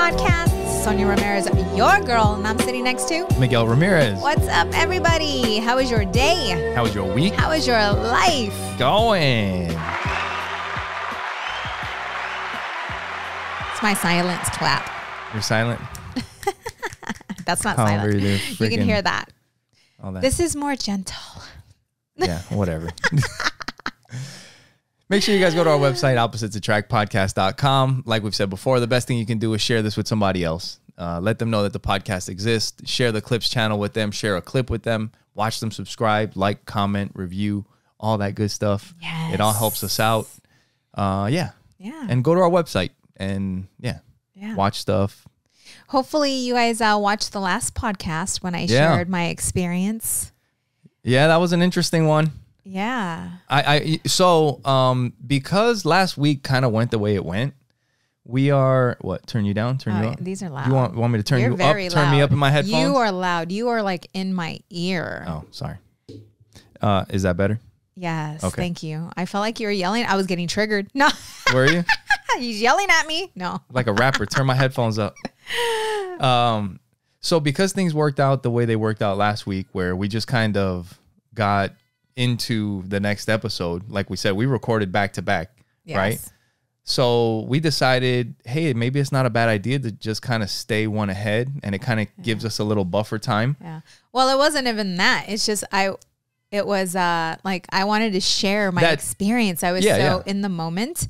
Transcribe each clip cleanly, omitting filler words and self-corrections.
podcast. Sonja Ramirez, your girl, and I'm sitting next to Miguel Ramirez. What's up, everybody? How was your day? How was your week? How was your life? Going. It's my silence clap. You're silent? That's not silent. You can hear that. All that. This is more gentle. Yeah, whatever. Make sure you guys go to our website, oppositesattractpodcast.com. Like we've said before, the best thing you can do is share this with somebody else. Let them know that the podcast exists. Share the Clips channel with them. Share a clip with them. Watch them subscribe, like, comment, review, all that good stuff. Yes. It all helps us out. Yeah. And go to our website and, watch stuff. Hopefully you guys watched the last podcast when I shared my experience. Yeah, that was an interesting one. Yeah. So because last week kind of went the way it went, we are turn you down, turn you up. These are loud. You want me to turn you up? Very turn loud. Me up in my headphones. You are loud. You are like in my ear. Oh, sorry. Is that better? Yes. Okay. Thank you. I felt like you were yelling. I was getting triggered. No. Were you? He's yelling at me. No. Like a rapper. Turn my headphones up. So because things worked out the way they worked out last week, where we just kind of got into the next episode, like we said, we recorded back to back, right? So we decided, hey, maybe it's not a bad idea to just kind of stay one ahead, and it kind of gives us a little buffer time. Yeah. Well, it wasn't even that. It's just it was like I wanted to share my experience. I was in the moment.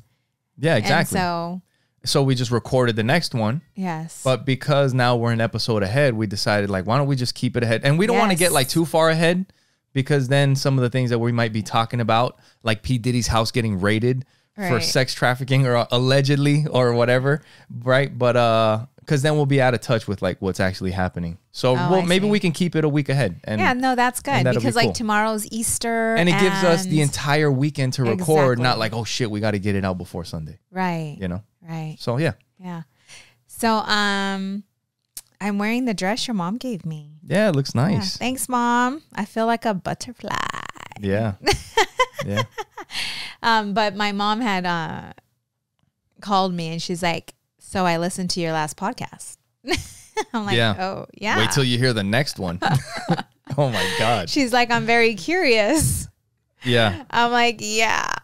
Yeah, exactly. And so we just recorded the next one. Yes. But because now we're an episode ahead, we decided, like, why don't we just keep it ahead? And we don't want to get like too far ahead, because then some of the things that we might be talking about, like P. Diddy's house getting raided for sex trafficking or allegedly or whatever, right? But because then we'll be out of touch with like what's actually happening. So maybe we can keep it a week ahead. And yeah, no, that's good, because like tomorrow's Easter, and it gives us the entire weekend to record. Not like, oh shit, we got to get it out before Sunday, right? You know, right? So yeah. So I'm wearing the dress your mom gave me. Yeah, it looks nice. Yeah. Thanks, Mom. I feel like a butterfly. Yeah. Yeah. But my mom had called me and she's like, so I listened to your last podcast. I'm like, oh, yeah. Wait till you hear the next one. Oh, my God. She's like, I'm very curious. Yeah. I'm like, yeah.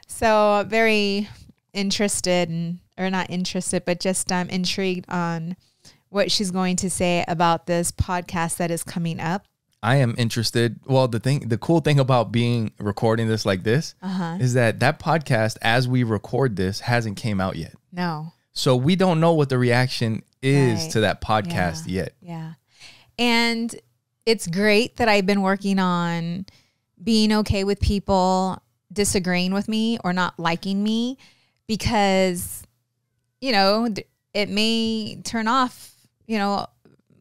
So very interested, or not interested, but just intrigued on what she's going to say about this podcast that is coming up. I am interested. Well, the cool thing about recording this like this is that podcast, as we record this, hasn't came out yet. No. So we don't know what the reaction is to that podcast yet. Yeah. And it's great that I've been working on being okay with people disagreeing with me or not liking me, because, you know, it may turn off, you know,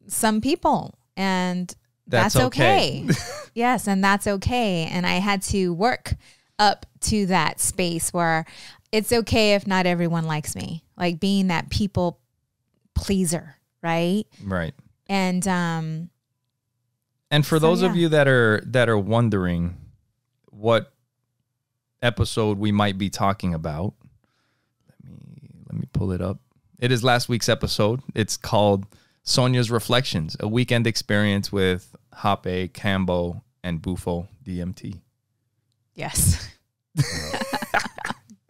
some people, and that's okay. Yes. And that's okay. And I had to work up to that space where it's okay if not everyone likes me, like being that people pleaser. Right. Right. And for those of you that are wondering what episode we might be talking about, let me pull it up. It is last week's episode. It's called Sonja's Reflections, a weekend experience with Hape, Cambo, and Bufo DMT. Yes.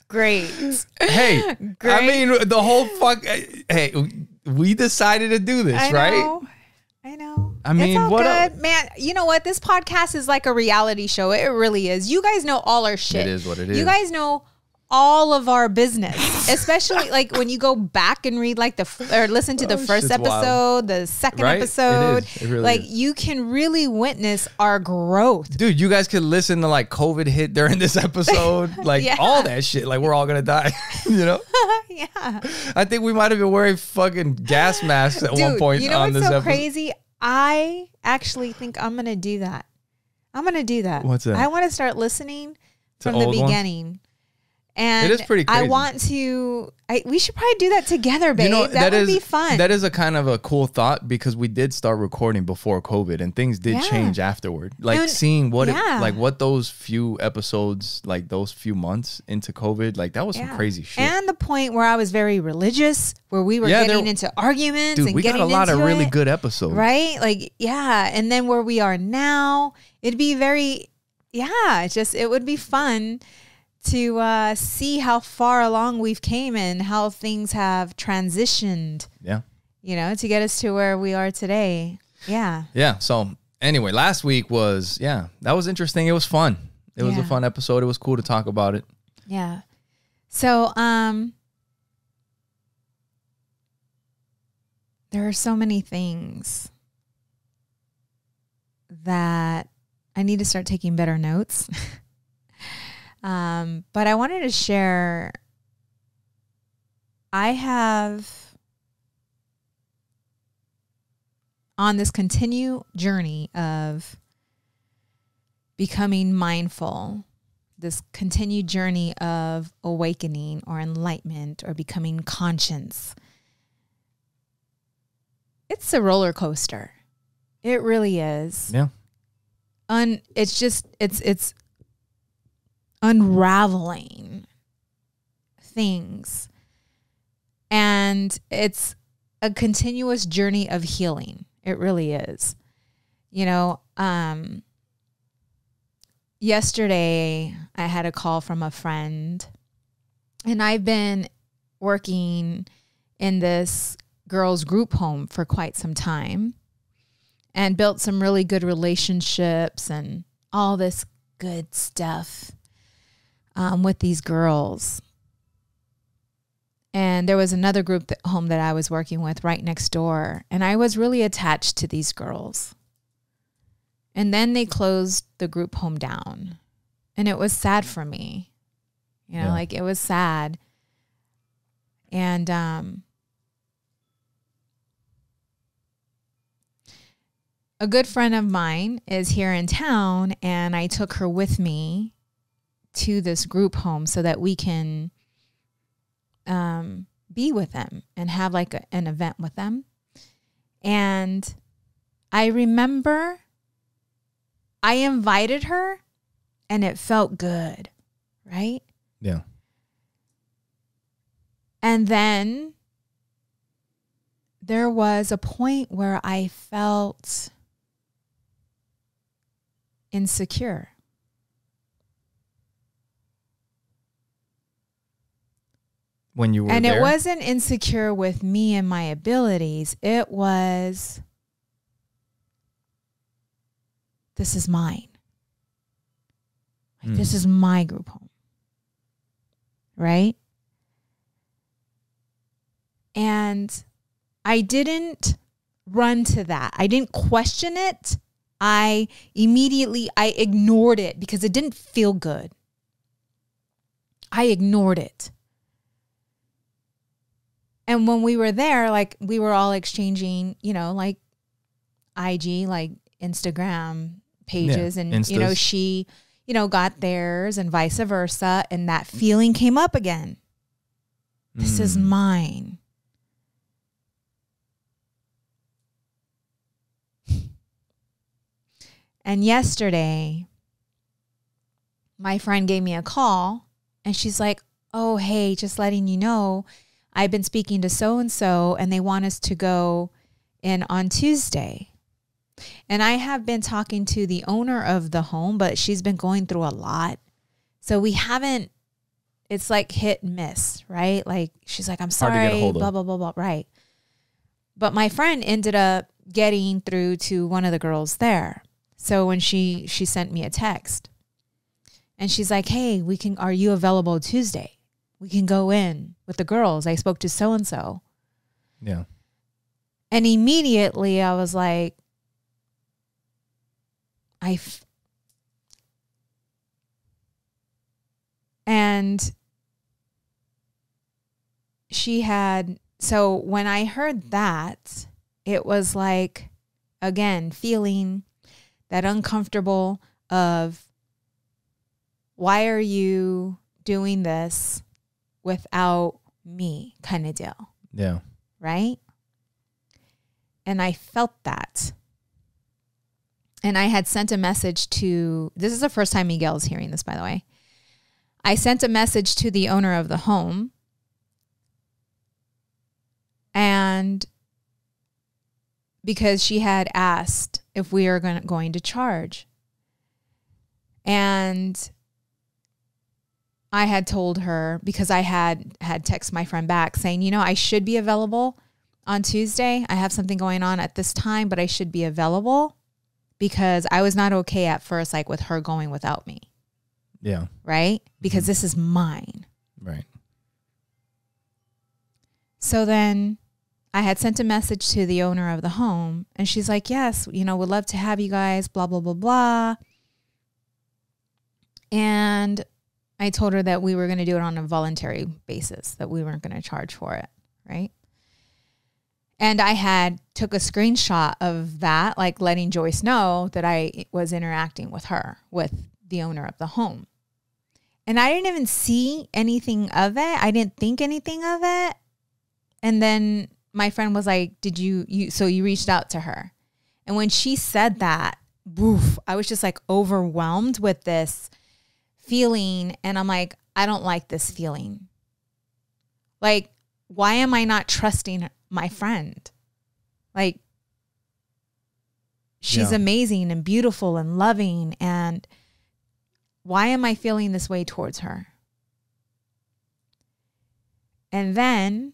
Great. Hey, great. I mean, the whole hey, we decided to do this, right? I know. I mean, it's all good, man. You know what? This podcast is like a reality show. It really is. You guys know all our shit. It is what it is. You guys know all of our business, especially like when you go back and read like or listen to the first episode, the second episode, it really like is. You can really witness our growth. Dude, you guys could listen to like COVID hit during this episode, like all that shit. Like we're all going to die, you know? Yeah. I think we might've been wearing fucking gas masks at one point you know on what's this so episode. crazy? I actually think I'm going to do that. I'm going to do that. What's that? I want to start listening from the old ones? beginning. And it is pretty crazy. I want to, we should probably do that together, babe. That would be fun. That is a kind of a cool thought because we did start recording before COVID and things did change afterward. Like seeing what what those few episodes, like those few months into COVID, like that was some crazy shit. And the point where I was very religious, where we were getting into arguments. Dude, and we got a lot of really good episodes. Right? Like, yeah. And then where we are now, it'd be very, it would be fun to see how far along we've came and how things have transitioned. Yeah. You know, to get us to where we are today. Yeah. Yeah. So anyway, last week was, that was interesting. It was fun. It was a fun episode. It was cool to talk about it. Yeah. So, there are so many things that I need to start taking better notes. But I wanted to share, I have on this continued journey of becoming mindful, this continued journey of awakening or enlightenment or becoming conscious. It's a roller coaster. It really is. Yeah. It's unraveling things. And it's a continuous journey of healing. It really is. You know, yesterday I had a call from a friend, and I've been working in this girls' group home for quite some time and built some really good relationships and all this good stuff with these girls. And there was another group home that I was working with right next door, and I was really attached to these girls. And then they closed the group home down, and it was sad for me. You know, like it was sad. And a good friend of mine is here in town, and I took her with me to this group home so that we can be with them and have like an event with them. And I remember I invited her and it felt good, right? Yeah. And then there was a point where I felt insecure. When you were and there? It wasn't insecure with me and my abilities. It was, this is mine. Like, this is my group home. Right? And I didn't run to that. I didn't question it. I ignored it because it didn't feel good. I ignored it. And when we were there, like we were all exchanging, you know, like IG, like Instagram pages, and, Instas. you know, she, you know, got theirs and vice versa. And that feeling came up again. This is mine. And yesterday, my friend gave me a call and she's like, oh, hey, just letting you know, I've been speaking to so-and-so and they want us to go in on Tuesday. And I have been talking to the owner of the home, but she's been going through a lot. So we haven't, it's like hit and miss, right? Like she's like, I'm sorry, blah, blah, blah, blah. Right. But my friend ended up getting through to one of the girls there. So when she sent me a text and she's like, hey, are you available Tuesday? We can go in with the girls. I spoke to so-and-so. Yeah. And immediately I was like, and she had, so when I heard that, it was like, again, feeling that uncomfortable of, why are you doing this without me kind of deal. Yeah. Right? And I felt that. And I had sent a message to, this is the first time Miguel's hearing this, by the way. I sent a message to the owner of the home. And because she had asked if we are going to charge. And I had told her, because I had texted my friend back saying, I should be available on Tuesday. I have something going on at this time, but I should be available. Because I was not okay at first, like with her going without me. Yeah. Right? Because this is mine. Right. So then I had sent a message to the owner of the home, and she's like, yes, would love to have you guys, blah, blah, blah, blah. And I told her that we were going to do it on a voluntary basis, that we weren't going to charge for it. Right? And I had took a screenshot of that, like letting Joyce know that I was interacting with her, with the owner of the home. And I didn't even see anything of it. I didn't think anything of it. And then my friend was like, so you reached out to her. And when she said that, woof, I was just like overwhelmed with this feeling. And I'm like, I don't like this feeling. Like, why am I not trusting my friend? Like, she's amazing and beautiful and loving. And why am I feeling this way towards her? And then,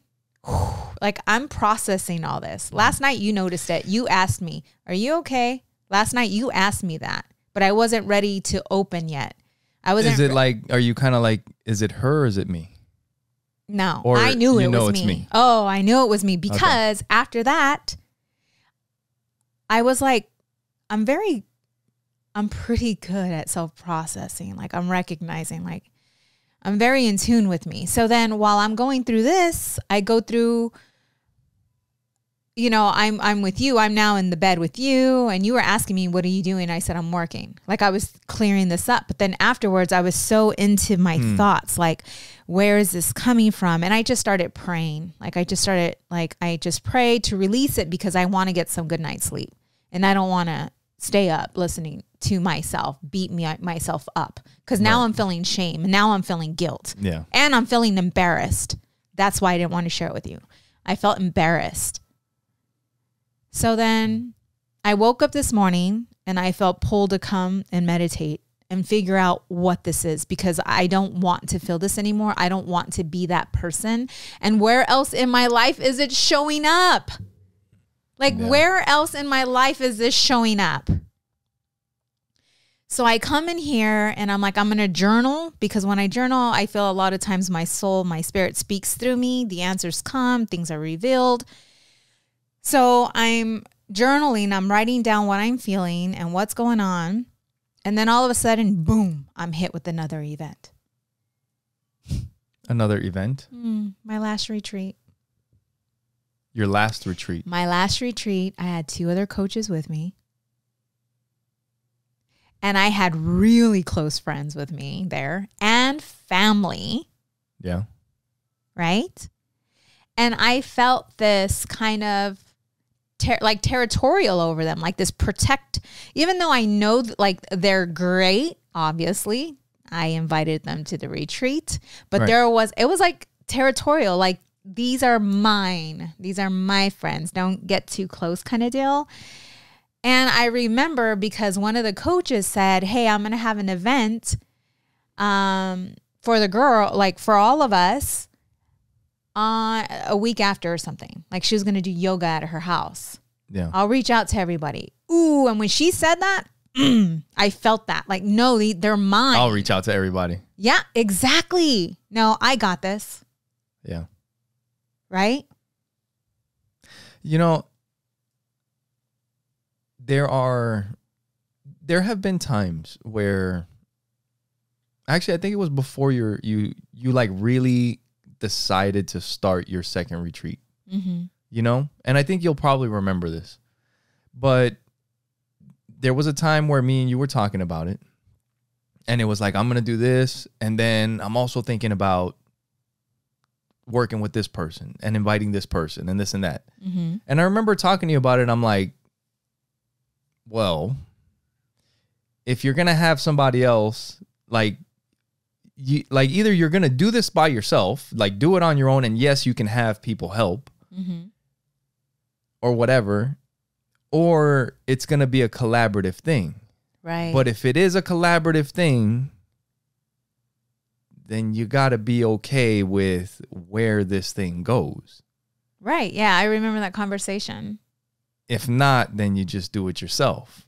like, I'm processing all this. Last night, you noticed it. You asked me, are you okay? Last night, you asked me that, but I wasn't ready to open yet. Is it like, are you kind of like, is it her or is it me? No, or I knew it was it's me. Oh, I knew it was me because after that, I was like, I'm pretty good at self-processing. Like, I'm recognizing, like, I'm very in tune with me. So then while I'm going through this, I go through, I'm with you. I'm now in the bed with you. And you were asking me, what are you doing? I said, I'm working. Like, I was clearing this up. But then afterwards, I was so into my thoughts, like, where is this coming from? And I just started praying. I just prayed to release it because I want to get some good night's sleep. And I don't want to stay up listening to myself, beat myself up. Because now I'm feeling shame. And now I'm feeling guilt. Yeah. And I'm feeling embarrassed. That's why I didn't want to share it with you. I felt embarrassed. So then I woke up this morning and I felt pulled to come and meditate and figure out what this is, because I don't want to feel this anymore. I don't want to be that person. And where else in my life is it showing up? Like, where else in my life is this showing up? So I come in here and I'm like, I'm going to journal, because when I journal, I feel a lot of times my soul, my spirit speaks through me. The answers come, things are revealed. So I'm journaling, I'm writing down what I'm feeling and what's going on. And then all of a sudden, boom, I'm hit with another event. Another event? My last retreat. Your last retreat? My last retreat, I had 2 other coaches with me. And I had really close friends with me there and family. Yeah. Right? And I felt this kind of territorial over them, like this protect, even though I know like they're great, obviously I invited them to the retreat, but it was like territorial, like these are mine. These are my friends. Don't get too close kind of deal. And I remember because one of the coaches said, hey, I'm going to have an event for the girl, like for all of us, a week after or something. Like she was going to do yoga at her house. Yeah. I'll reach out to everybody. Ooh, and when she said that, I felt that. Like, no, they're mine. I'll reach out to everybody. Yeah, exactly. No, I got this. Yeah. Right? You know, there have been times where actually I think it was before you like really decided to start your second retreat. Mm-hmm. You know? And I think you'll probably remember this. But there was a time where me and you were talking about it. And it was like, I'm going to do this. And then I'm also thinking about working with this person and inviting this person and this and that. Mm-hmm. And I remember talking to you about it. I'm like, well, if you're going to have somebody else, like either you're going to do this by yourself, like do it on your own. And yes, you can have people help or whatever, or it's going to be a collaborative thing. Right. But if it is a collaborative thing, then you got to be okay with where this thing goes. Right. Yeah, I remember that conversation. If not, then you just do it yourself.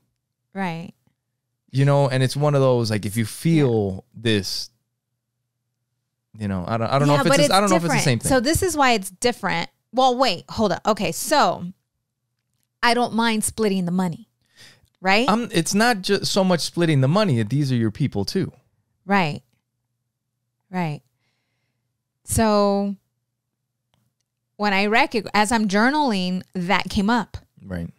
Right. You know, and it's one of those, like, if you feel this, you know, I don't know if it's I don't know if it's the same thing. So this is why it's different. Well, wait, hold up. Okay, so I don't mind splitting the money. Right? It's not just so much splitting the money. These are your people too. Right. Right. So when as I'm journaling, that came up. Right.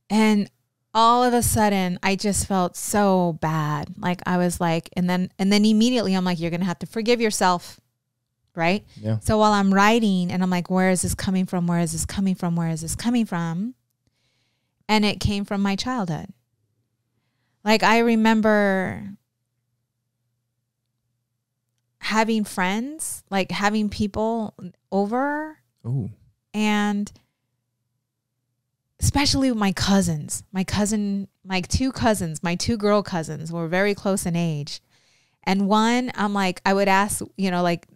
And all of a sudden I just felt so bad. Like I was like, and then immediately I'm like, you're going to have to forgive yourself. Right. Yeah. So while I'm writing and I'm like, where is this coming from? Where is this coming from? Where is this coming from? And it came from my childhood. Like I remember having friends, like having people over. Ooh. And especially with my cousins. My two cousins, my two girl cousins were very close in age. And one, I'm like, I would ask, you know, like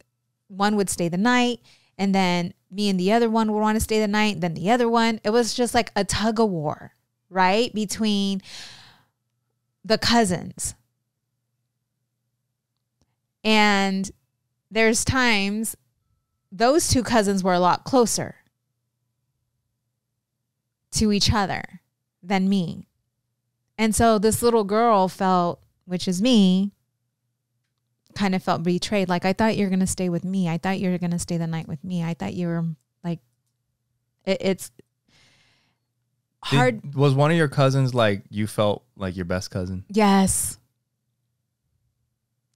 one would stay the night, and then me and the other one would want to stay the night, then the other one. It was just like a tug of war, right? Between the cousins. And there's times those two cousins were a lot closer to each other than me. And so this little girl felt, which is me, kind of felt betrayed. Like, I thought you were going to stay with me. I thought you were going to stay the night with me. I thought you were like, it's hard. Was one of your cousins like you felt like your best cousin? Yes.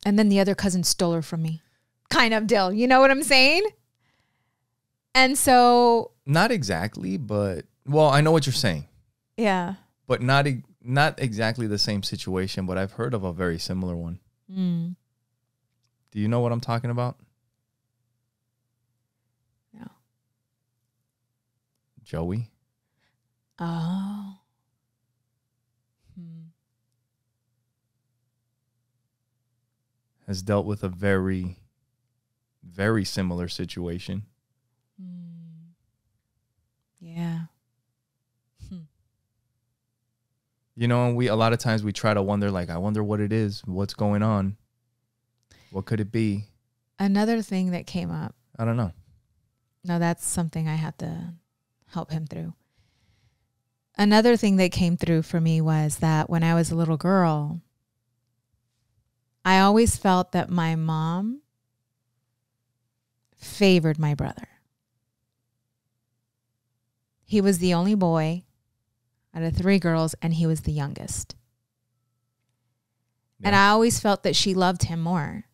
And then the other cousin stole her from me. Kind of deal. You know what I'm saying? And so. Not exactly, but, well, I know what you're saying. Yeah. But not exactly the same situation, but I've heard of a very similar one. Mm. Do you know what I'm talking about? No. Joey? Oh. Has dealt with a very, very similar situation. Yeah. You know, and a lot of times we try to wonder, like, I wonder what it is. What's going on? What could it be? Another thing that came up. I don't know. No, that's something I have to help him through. Another thing that came through for me was that when I was a little girl, I always felt that my mom favored my brother. He was the only boy out of 3 girls, and he was the youngest. Yeah. And I always felt that she loved him more.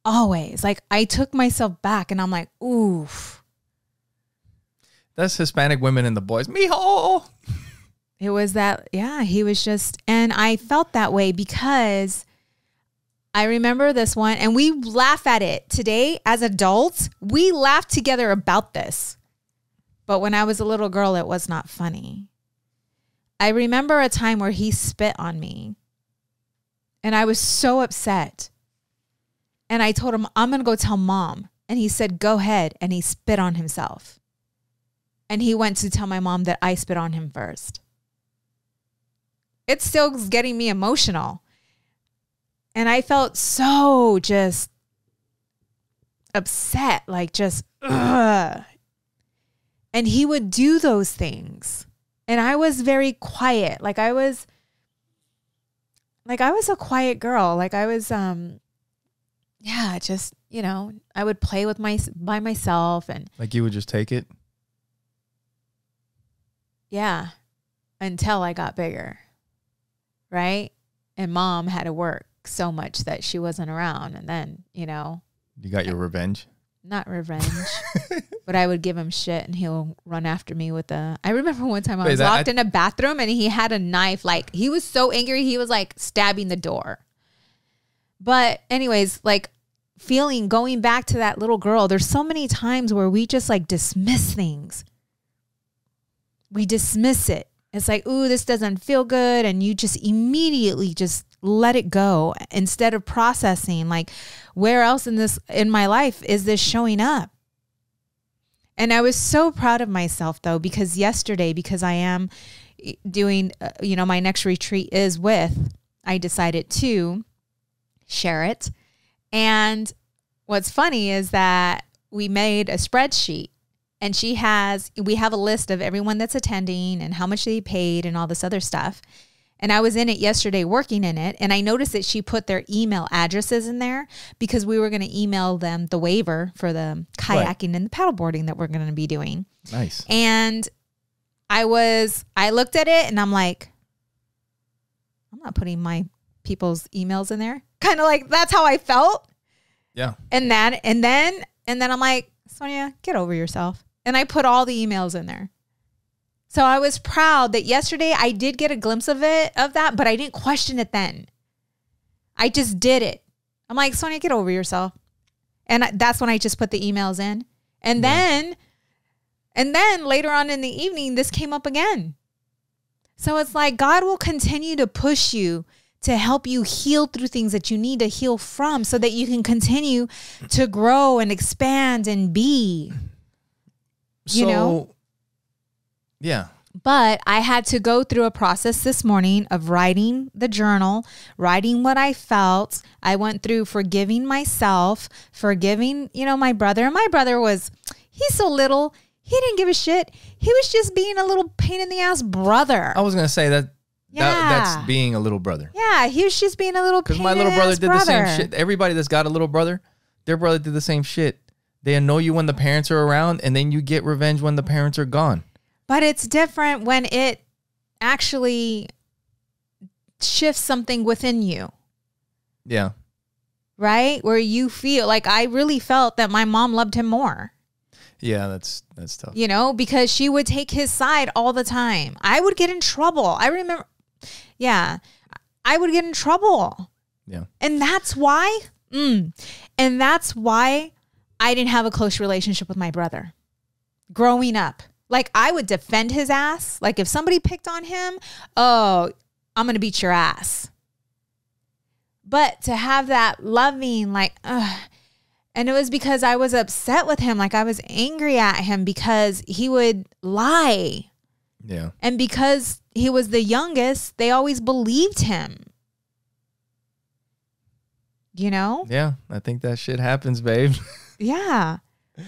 Always. Like, I took myself back, and I'm like, oof. That's Hispanic women and the boys. Mijo! It was that, yeah, he was just, and I felt that way because I remember this one, and we laugh at it today as adults. We laugh together about this. But when I was a little girl, it was not funny. I remember a time where he spit on me, and I was so upset. And I told him, I'm going to go tell mom. And he said, go ahead. And he spit on himself. And he went to tell my mom that I spit on him first. It's still getting me emotional. And I felt so just upset, like just, ugh. And he would do those things. And I was very quiet. Like I was a quiet girl. Like I was, just, you know, I would play with by myself. And like you would just take it? Yeah. Until I got bigger. Right. And mom had to work so much that she wasn't around. And then, you got your revenge? Not revenge, but I would give him shit and he'll run after me with I remember one time I was locked in a bathroom and he had a knife. Like, he was so angry. He was like stabbing the door. But anyways, like, going back to that little girl, there's so many times where we just like dismiss things. We dismiss it. It's like, ooh, this doesn't feel good. And you just immediately just let it go instead of processing, like, where else in my life is this showing up? And I was so proud of myself though, because yesterday, because I am doing, my next retreat I decided to share it. And what's funny is that we made a spreadsheet. And we have a list of everyone that's attending and how much they paid and all this other stuff. And I was in it yesterday working in it. And I noticed that she put their email addresses in there because we were going to email them the waiver for the kayaking and the paddleboarding that we're going to be doing. Nice. And I looked at it and I'm like, I'm not putting my people's emails in there. Kind of like, that's how I felt. Yeah. And then I'm like, Sonja, get over yourself. And I put all the emails in there. So I was proud that yesterday I did get a glimpse of that, but I didn't question it then. I just did it. I'm like, Sonja, get over yourself. And that's when I just put the emails in. And then later on in the evening, this came up again. So it's like God will continue to push you to help you heal through things that you need to heal from so that you can continue to grow and expand and be, Yeah. But I had to go through a process this morning of writing the journal, writing what I felt. I went through forgiving myself, forgiving, my brother. And my brother he's so little. He didn't give a shit. He was just being a little pain in the ass brother. I was going to say that. Yeah. That's being a little brother. Yeah, he was just being a little pain in the ass brother. Because my little brother did the same shit. Everybody that's got a little brother, their brother did the same shit. They annoy you when the parents are around, and then you get revenge when the parents are gone. But it's different when it actually shifts something within you. Yeah. Right? Where you feel like I really felt that my mom loved him more. Yeah, that's tough. Because she would take his side all the time. I would get in trouble. I remember. Yeah. I would get in trouble. Yeah. And that's why. And that's why I didn't have a close relationship with my brother growing up. Like, I would defend his ass. Like, if somebody picked on him, oh, I'm going to beat your ass. But to have that loving, like, and it was because I was upset with him. Like, I was angry at him because he would lie. Yeah. And because he was the youngest, they always believed him. Yeah, I think that shit happens, babe. Yeah.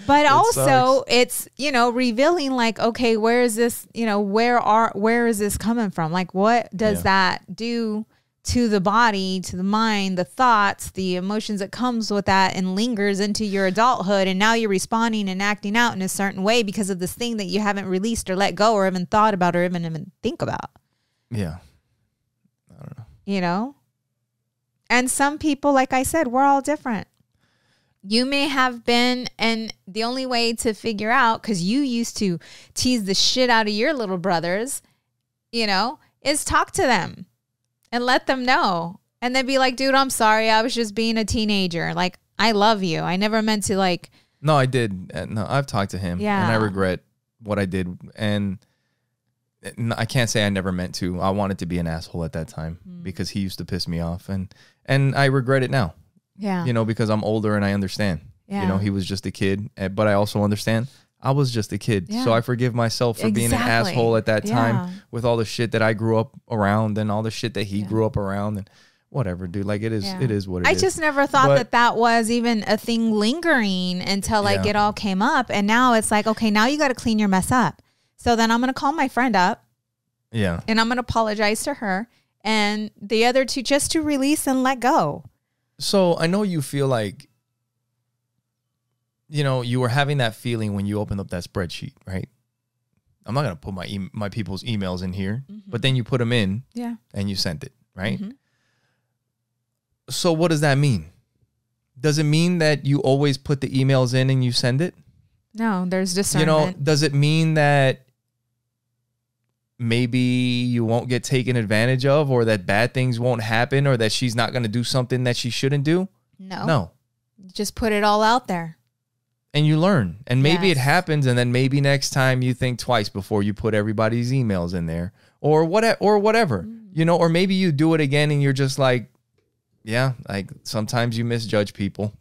But also it's, revealing like, okay, where is this, where is this coming from? Like, what does that do to the body, to the mind, the thoughts, the emotions that comes with that and lingers into your adulthood? And now you're responding and acting out in a certain way because of this thing that you haven't released or let go or even thought about or even think about. Yeah. I don't know. And some people, like I said, we're all different. You may have been, and the only way to figure out, because you used to tease the shit out of your little brothers, is talk to them and let them know. And then be like, dude, I'm sorry. I was just being a teenager. Like, I love you. I never meant to like. No, I did. No, I've talked to him. Yeah. And I regret what I did. And I can't say I never meant to. I wanted to be an asshole at that time because he used to piss me off. And I regret it now. Yeah. Because I'm older and I understand. Yeah. He was just a kid, but I also understand I was just a kid. Yeah. So I forgive myself for being an asshole at that time with all the shit that I grew up around and all the shit that he grew up around and whatever, dude. Like, it is what it is. I just never thought that was even a thing lingering until like it all came up. And now it's like, okay, now you got to clean your mess up. So then I'm going to call my friend up. Yeah. And I'm going to apologize to her and the other two just to release and let go. So I know you feel like, you were having that feeling when you opened up that spreadsheet, right? I'm not going to put my people's emails in here, but then you put them in and you sent it, right? Mm-hmm. So what does that mean? Does it mean that you always put the emails in and you send it? No, there's discernment. Does it mean that maybe you won't get taken advantage of, or that bad things won't happen, or that she's not going to do something that she shouldn't do? No. Just put it all out there. And you learn. And maybe it happens, and then maybe next time you think twice before you put everybody's emails in there, or whatever. Or maybe you do it again and you're just like, yeah, like sometimes you misjudge people.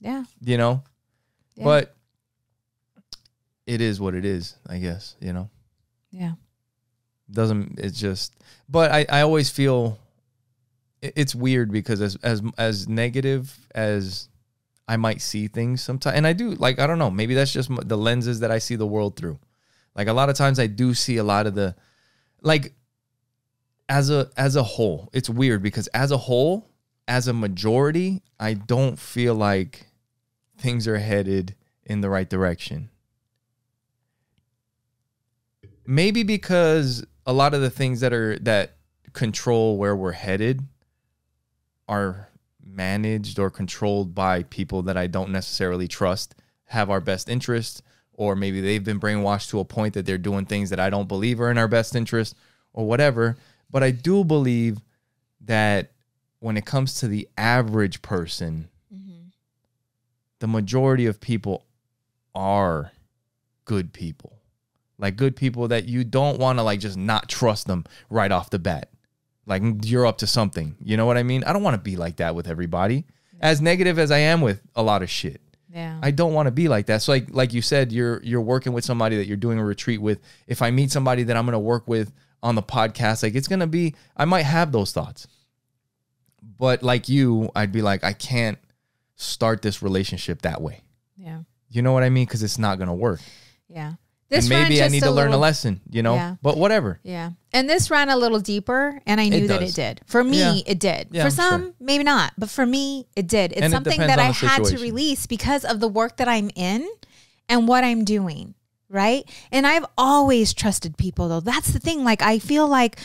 Yeah. Yeah. But it is what it is, I guess, Yeah. But I always feel it's weird because as negative as I might see things sometimes, and I do, like, I don't know, maybe that's just the lenses that I see the world through. Like a lot of times I do see a lot of the, like, as a whole, it's weird because as a whole, as a majority, I don't feel like things are headed in the right direction. Maybe because a lot of the things that control where we're headed are managed or controlled by people that I don't necessarily trust have our best interest, or maybe they've been brainwashed to a point that they're doing things that I don't believe are in our best interest or whatever. But I do believe that when it comes to the average person, the majority of people are good people. Like good people that you don't want to like just not trust them right off the bat. Like you're up to something. You know what I mean? I don't want to be like that with everybody. As negative as I am with a lot of shit. Yeah. I don't want to be like that. So like you said, you're working with somebody that you're doing a retreat with. If I meet somebody that I'm going to work with on the podcast, like it's going to be, I might have those thoughts. But like you, I'd be like, I can't start this relationship that way. Yeah. You know what I mean? Because it's not going to work. Yeah. And maybe I need to learn a lesson, Yeah. But whatever. Yeah. And this ran a little deeper, and I knew that it did. For me, it did. Yeah, for some, maybe not. But for me, it did. It's something that I had to release because of the work that I'm in and what I'm doing, right? And I've always trusted people, though. That's the thing. Like, I feel like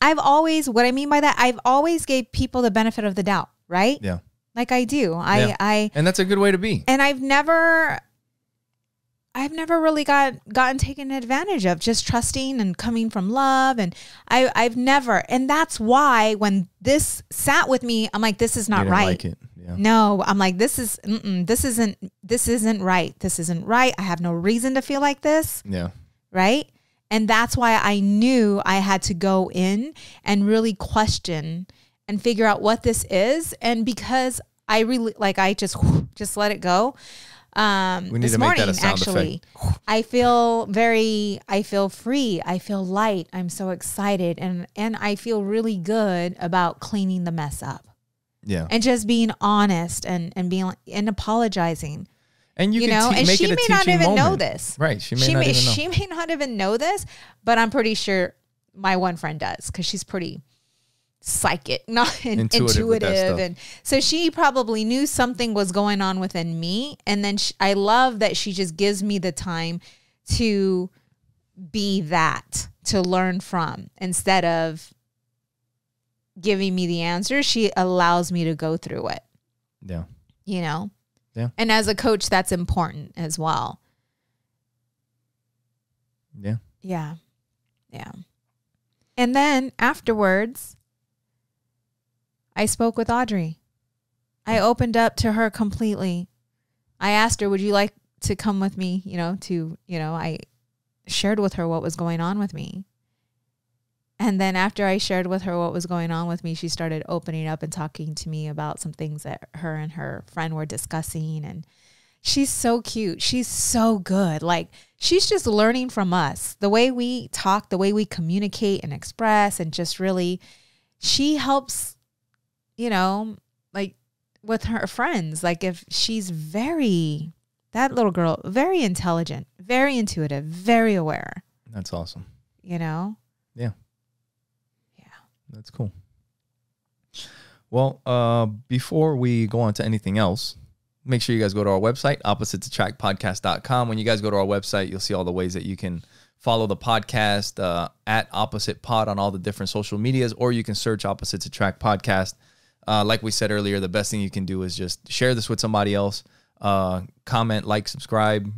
what I mean by that, I've always gave people the benefit of the doubt, right? Yeah. Like I do. And that's a good way to be. And I've never really gotten taken advantage of, just trusting and coming from love. And I've never, and that's why when this sat with me, I'm like, this is not right. Like it. Yeah. No, I'm like, this isn't right. This isn't right. I have no reason to feel like this. Yeah. Right. And that's why I knew I had to go in and really question and figure out what this is. And because I really, like, I just let it go. This morning, actually, I feel free. I feel light. I'm so excited. And I feel really good about cleaning the mess up. Yeah. And just being honest and being and apologizing. And you know, and she may not even know this. Right. She may not even know this, but I'm pretty sure my one friend does, because she's pretty psychic, not intuitive. And so she probably knew something was going on within me. And then I love that she just gives me the time to be that, to learn from, instead of giving me the answer. She allows me to go through it. Yeah. You know? Yeah. And as a coach, that's important as well. Yeah. Yeah. Yeah. And then afterwards, I spoke with Audrey. I opened up to her completely. I asked her, would you like to come with me? I shared with her what was going on with me. And then after I shared with her what was going on with me, she started opening up and talking to me about some things that her and her friend were discussing. And she's so cute. She's so good. Like, she's just learning from us. The way we talk, the way we communicate and express, and just really, she helps, like with her friends. Like, if she's that little girl, very intelligent, very intuitive, very aware. That's awesome. Yeah. Yeah. That's cool. Well, before we go on to anything else, make sure you guys go to our website, oppositesattractpodcast.com. When you guys go to our website, you'll see all the ways that you can follow the podcast at Opposite Pod on all the different social medias, or you can search Opposites Attract Podcast Like we said earlier, the best thing you can do is just share this with somebody else. Comment, like, subscribe,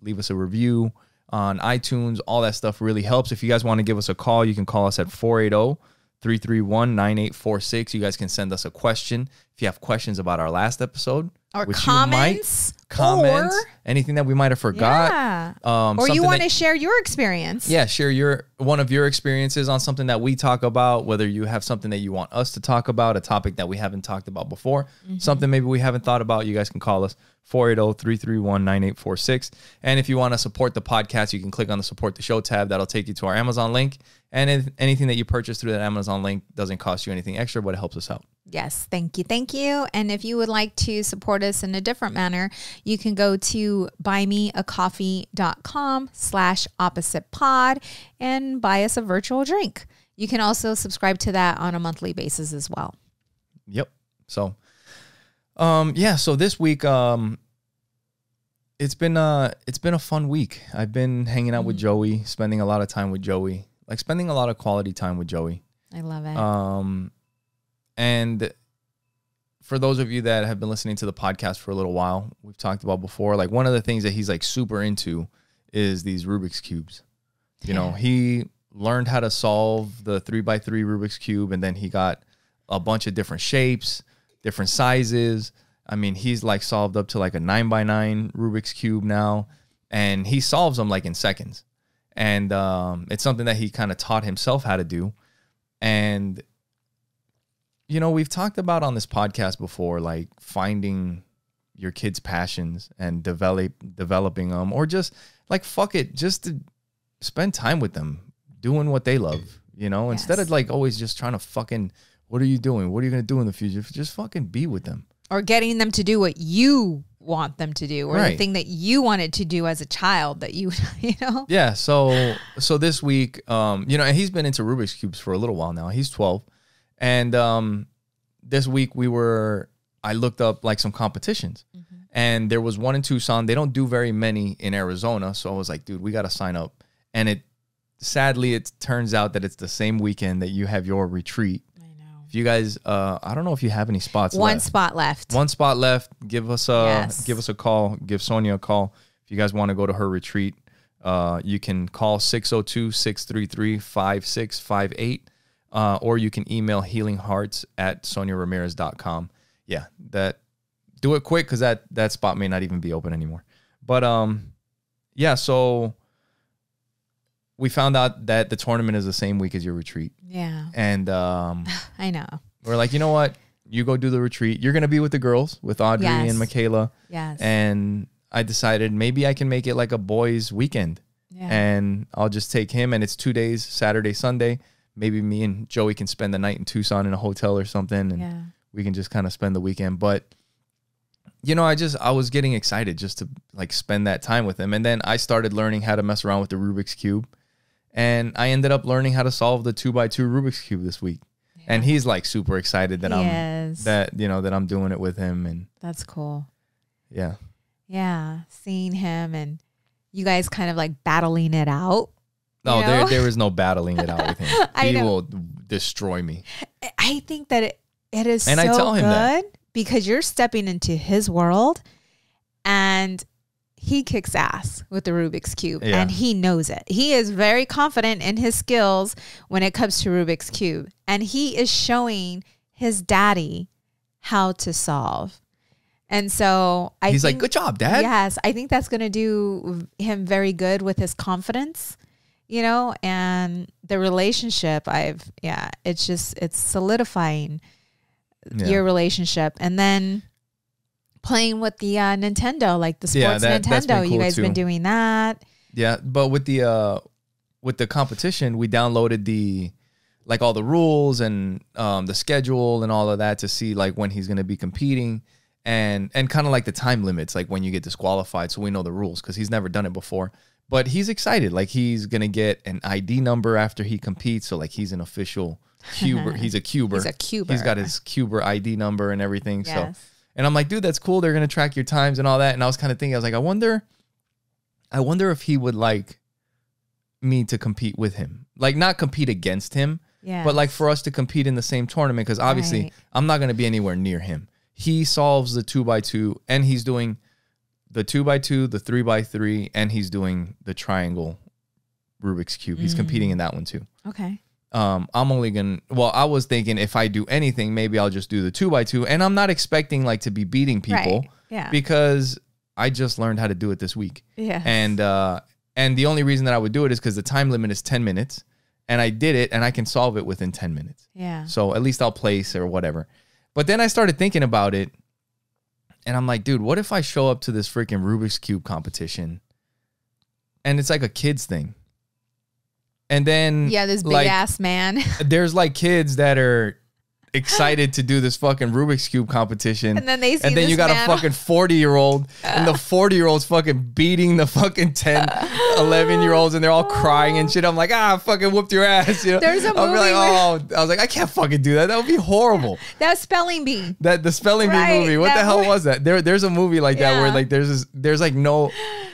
leave us a review on iTunes. All that stuff really helps. If you guys want to give us a call, you can call us at 480-331-9846. You guys can send us a question if you have questions about our last episode. Or comments. Comments. Anything that we might have forgot. Yeah. Or you want to share your experience. Yeah, share one of your experiences on something that we talk about, whether you have something that you want us to talk about, a topic that we haven't talked about before, something maybe we haven't thought about. You guys can call us 480-331-9846. And if you want to support the podcast, you can click on the support the show tab. That'll take you to our Amazon link. And if anything that you purchase through that Amazon link doesn't cost you anything extra, but it helps us out. Yes, thank you. Thank you. And if you would like to support us in a different manner, you can go to buymeacoffee.com/oppositepod and buy us a virtual drink. You can also subscribe to that on a monthly basis as well. Yep. So, so this week, it's been a fun week. I've been hanging out with Joey, spending a lot of time with Joey, like spending a lot of quality time with Joey. I love it. And for those of you that have been listening to the podcast for a little while, we've talked about before, like one of the things that he's like super into is these Rubik's Cubes. You know, he learned how to solve the 3x3 Rubik's Cube, and then he got a bunch of different shapes, different sizes. I mean, he's like solved up to like a 9x9 Rubik's Cube now, and he solves them like in seconds. And it's something that he kind of taught himself how to do. And you know, we've talked about on this podcast before, like finding your kids' passions and developing them, or just like, fuck it, just to spend time with them, doing what they love, you know, instead of like always just trying to fucking, what are you doing? What are you going to do in the future? Just fucking be with them. Or getting them to do what you want them to do, or the thing that you wanted to do as a child that you know? Yeah. So this week, you know, and he's been into Rubik's Cubes for a little while now. He's 12. And this week I looked up like some competitions, and there was one in Tucson. They don't do very many in Arizona. So I was like, dude, we got to sign up. And sadly, it turns out that it's the same weekend that you have your retreat. I know. If you guys, I don't know if you have any spots left. One spot left. Give us a call. Give Sonja a call. If you guys want to go to her retreat, you can call 602-633-5658. Or you can email healinghearts@sonjaramirez.com. Yeah, do it quick, because that spot may not even be open anymore. But so we found out that the tournament is the same week as your retreat. Yeah. And I know. We're like, you know what? You go do the retreat. You're gonna be with the girls, with Audrey and Michaela. Yes. And I decided maybe I can make it like a boys' weekend. Yeah. And I'll just take him, and it's 2 days, Saturday, Sunday. Maybe me and Joey can spend the night in Tucson in a hotel or something, and we can just kind of spend the weekend. But, you know, I was getting excited just to like spend that time with him. And then I started learning how to mess around with the Rubik's Cube, and I ended up learning how to solve the 2x2 Rubik's Cube this week. Yeah. And he's like super excited that I'm doing it with him. And that's cool. Yeah. Yeah. Seeing him and you guys kind of like battling it out. No, there is no battling it out with him. He will destroy me. I think that it is and so I tell him good that. Because you're stepping into his world, and he kicks ass with the Rubik's Cube, and he knows it. He is very confident in his skills when it comes to Rubik's Cube, and he is showing his daddy how to solve. And so he's like, good job, Dad. Yes, I think that's going to do him very good with his confidence. You know, and the relationship it's solidifying your relationship. And then playing with the Nintendo, like the sports Nintendo, cool, you guys been doing that. Yeah. But with the competition, we downloaded all the rules and the schedule and all of that to see like when he's going to be competing and kind of like the time limits, like when you get disqualified. So we know the rules, because he's never done it before. But he's excited. Like, he's going to get an ID number after he competes. So, like, he's an official cuber. He's a cuber. He's a cuber. He's got his cuber ID number and everything. Yes. So, and I'm like, dude, that's cool. They're going to track your times and all that. And I was kind of thinking, I was like, I wonder if he would like me to compete with him. Like, not compete against him, Yeah. But like for us to compete in the same tournament, because obviously I'm not going to be anywhere near him. He solves the 2x2 and he's doing the 2x2, the 3x3, and he's doing the triangle Rubik's Cube. He's competing in that one too. Okay. I'm only going to, well, I was thinking if I do anything, maybe I'll just do the 2x2. And I'm not expecting like to be beating people because I just learned how to do it this week. Yeah. And the only reason that I would do it is because the time limit is 10 minutes and I did it and I can solve it within 10 minutes. Yeah. So at least I'll place or whatever. But then I started thinking about it and I'm like, dude, what if I show up to this freaking Rubik's Cube competition and it's like a kid's thing? And then this big ass man. There's like kids that are excited to do this fucking Rubik's Cube competition. And then they see and then this you got man. a fucking 40-year-old and the 40-year-old's fucking beating the fucking 10, 11-year-olds and they're all crying and shit. I'm like, fucking whooped your ass. You know? There's a movie I'll be like, I was like, I can't fucking do that. That would be horrible. That spelling bee. The spelling bee movie. What the hell was that? There's a movie like that where like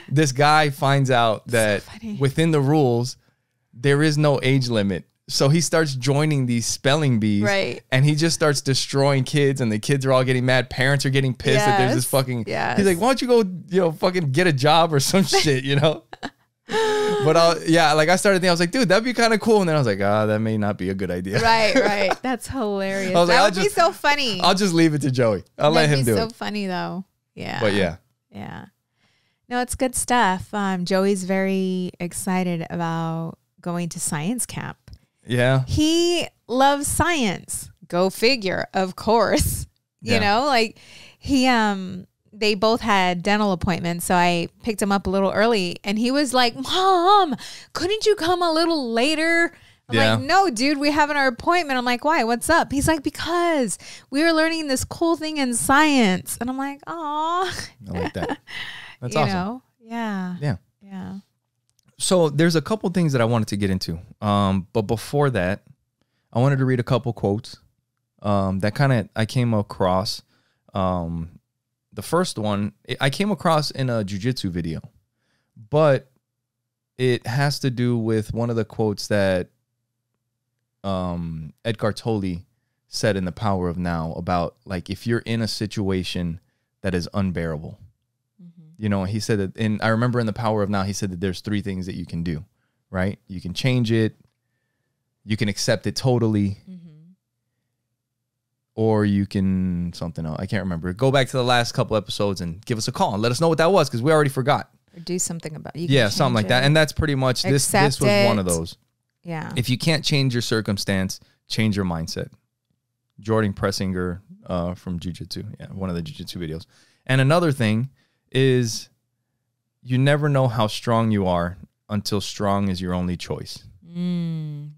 this guy finds out that within the rules there is no age limit. So he starts joining these spelling bees. Right. And he just starts destroying kids and the kids are all getting mad. Parents are getting pissed that there's this fucking... Yes. He's like, why don't you go, fucking get a job or some shit, you know? But I started thinking, I was like, dude, that'd be kind of cool. And then I was like, that may not be a good idea. Right. That's hilarious. I was like, that would be so funny. I'll just leave it to Joey. I'll let him do it. That'd be so funny though. Yeah. But yeah. Yeah. No, it's good stuff. Joey's very excited about going to science camp. Yeah. He loves science. Go figure, of course. You know, like they both had dental appointments. So I picked him up a little early and he was like, Mom, couldn't you come a little later? I'm like, no, dude, we have our appointment. I'm like, why? What's up? He's like, because we were learning this cool thing in science. And I'm like, aw. I like that. That's awesome. Know? Yeah. Yeah. Yeah. So there's a couple things that I wanted to get into. But before that, I wanted to read a couple quotes that I came across. The first one, I came across in a jiu-jitsu video, but it has to do with one of the quotes that Eckhart Tolle said in The Power of Now about like if you're in a situation that is unbearable. You know, he said that, and I remember in The Power of Now, he said that there's 3 things that you can do, right? You can change it, you can accept it totally, or you can something else. I can't remember. Go back to the last couple episodes and give us a call and let us know what that was because we already forgot. Or do something about it. Yeah, something like that. And that's pretty much this was one of those. Yeah. If you can't change your circumstance, change your mindset. Jordan Pressinger from Jiu-Jitsu. Yeah, one of the Jiu-Jitsu videos. And another thing is you never know how strong you are until strong is your only choice.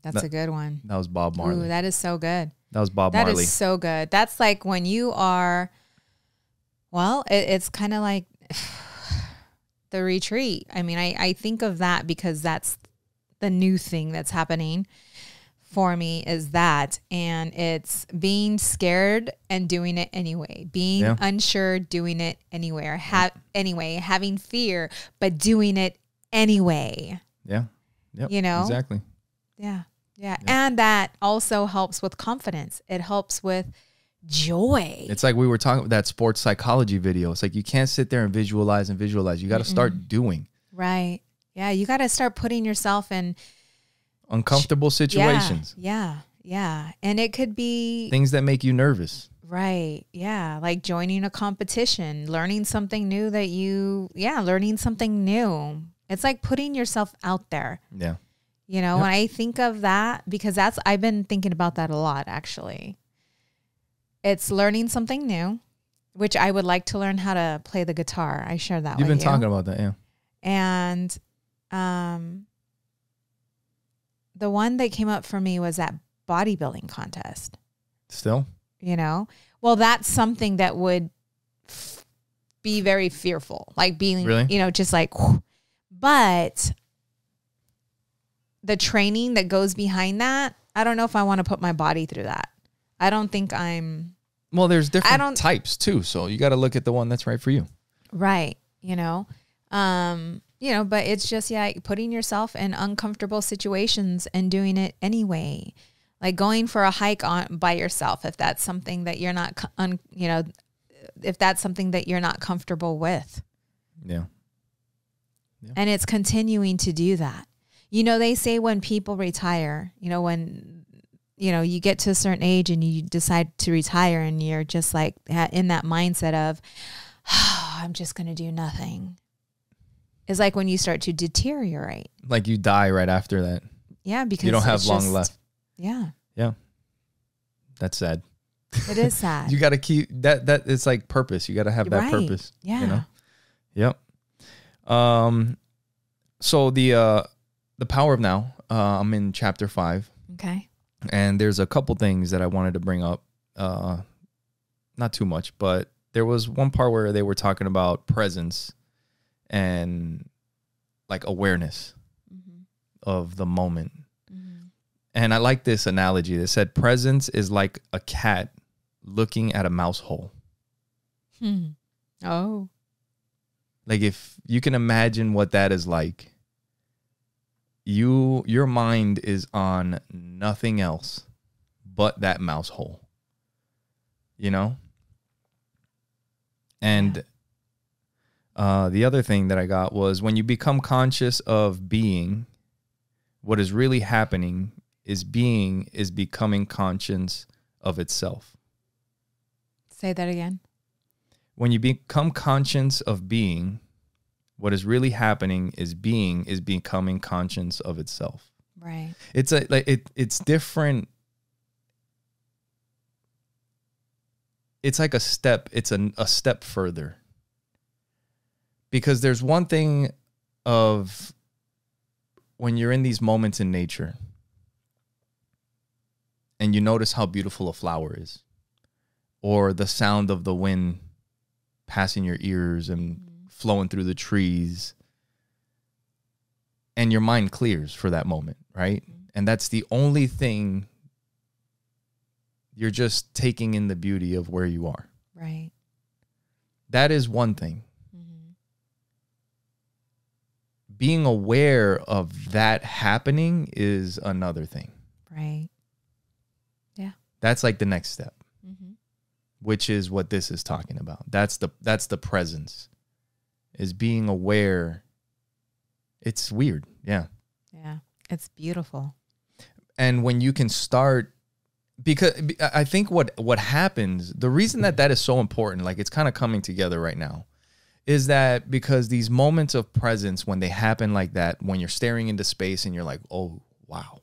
That's a good one. That was Bob Marley. Ooh, that is so good. That was Bob Marley. That is so good. That's like when you are, well, it's kind of like the retreat. I mean, I think of that because that's the new thing that's happening for me is that, and it's being scared and doing it anyway, being unsure, doing it anywhere, having fear, but doing it anyway. Yeah. Yep. You know? Exactly. Yeah. Yeah. And that also helps with confidence. It helps with joy. It's like we were talking about that sports psychology video. It's like you can't sit there and visualize. You got to start doing. Right. Yeah. You got to start putting yourself in uncomfortable situations. Yeah. And it could be things that make you nervous. Right. Yeah. Like joining a competition, learning something new learning something new. It's like putting yourself out there. Yeah. You know, when I think of that, because I've been thinking about that a lot, actually. It's learning something new, which I would like to learn how to play the guitar. I shared that with you. You've been talking about that, yeah. And the one that came up for me was that bodybuilding contest. Still? You know? Well, that's something that would be very fearful. Like being, you know, just like, whew. But the training that goes behind that, I don't know if I want to put my body through that. I don't think I'm... Well, there's different types too. So you got to look at the one that's right for you. Right. You know, but it's just, putting yourself in uncomfortable situations and doing it anyway. Like going for a hike on by yourself, if that's something that you're not, if that's something that you're not comfortable with. Yeah. And it's continuing to do that. They say when people retire, when, you get to a certain age and you decide to retire and you're just like in that mindset of, oh, I'm just going to do nothing. It's like when you start to deteriorate. Like you die right after that. Yeah, because you don't have long left. Yeah. Yeah. That's sad. It is sad. You got to keep that it's like purpose. You got to have that purpose. Yeah. Yep. So the power of now, I'm in chapter 5. Okay. And there's a couple things that I wanted to bring up. Not too much, but there was one part where they were talking about presence and like awareness of the moment. And I like this analogy that said presence is like a cat looking at a mouse hole. Oh. Like if you can imagine what that is like, your mind is on nothing else but that mouse hole. And the other thing that I got was when you become conscious of being, what is really happening is being is becoming conscious of itself. Say that again. When you become conscious of being, what is really happening is being is becoming conscious of itself. Right. It's it's different. It's like a step. It's a step further. Because there's one thing of when you're in these moments in nature and you notice how beautiful a flower is, or the sound of the wind passing your ears and flowing through the trees, and your mind clears for that moment, right? And that's the only thing. You're just taking in the beauty of where you are. Right. That is one thing. Being aware of that happening is another thing. Right. Yeah. That's like the next step, which is what this is talking about. That's the presence, is being aware. It's weird. Yeah. Yeah. It's beautiful. And when you can start, because I think what happens, the reason that is so important, like it's kind of coming together right now, is that because these moments of presence, when they happen like that, when you're staring into space and you're like, oh, wow.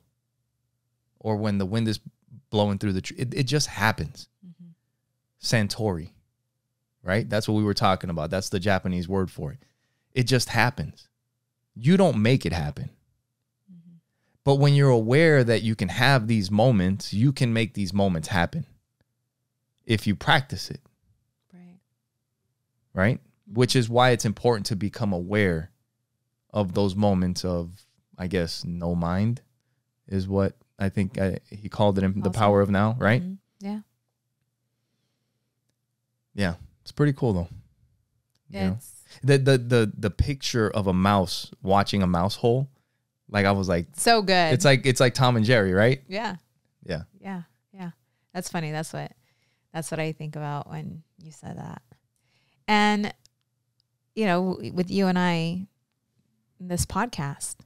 Or when the wind is blowing through the tree, it just happens. Santori, right? That's what we were talking about. That's the Japanese word for it. It just happens. You don't make it happen. But when you're aware that you can have these moments, you can make these moments happen if you practice it. Right? Which is why it's important to become aware of those moments of, I guess, no mind is what I think he called it in the power of now, right? Yeah. Yeah. It's pretty cool though. Yes. The picture of a mouse watching a mouse hole, like I was like, so good. It's like Tom and Jerry, right? Yeah. Yeah. Yeah. Yeah. That's funny. That's what I think about when you said that. And with you and I, this podcast,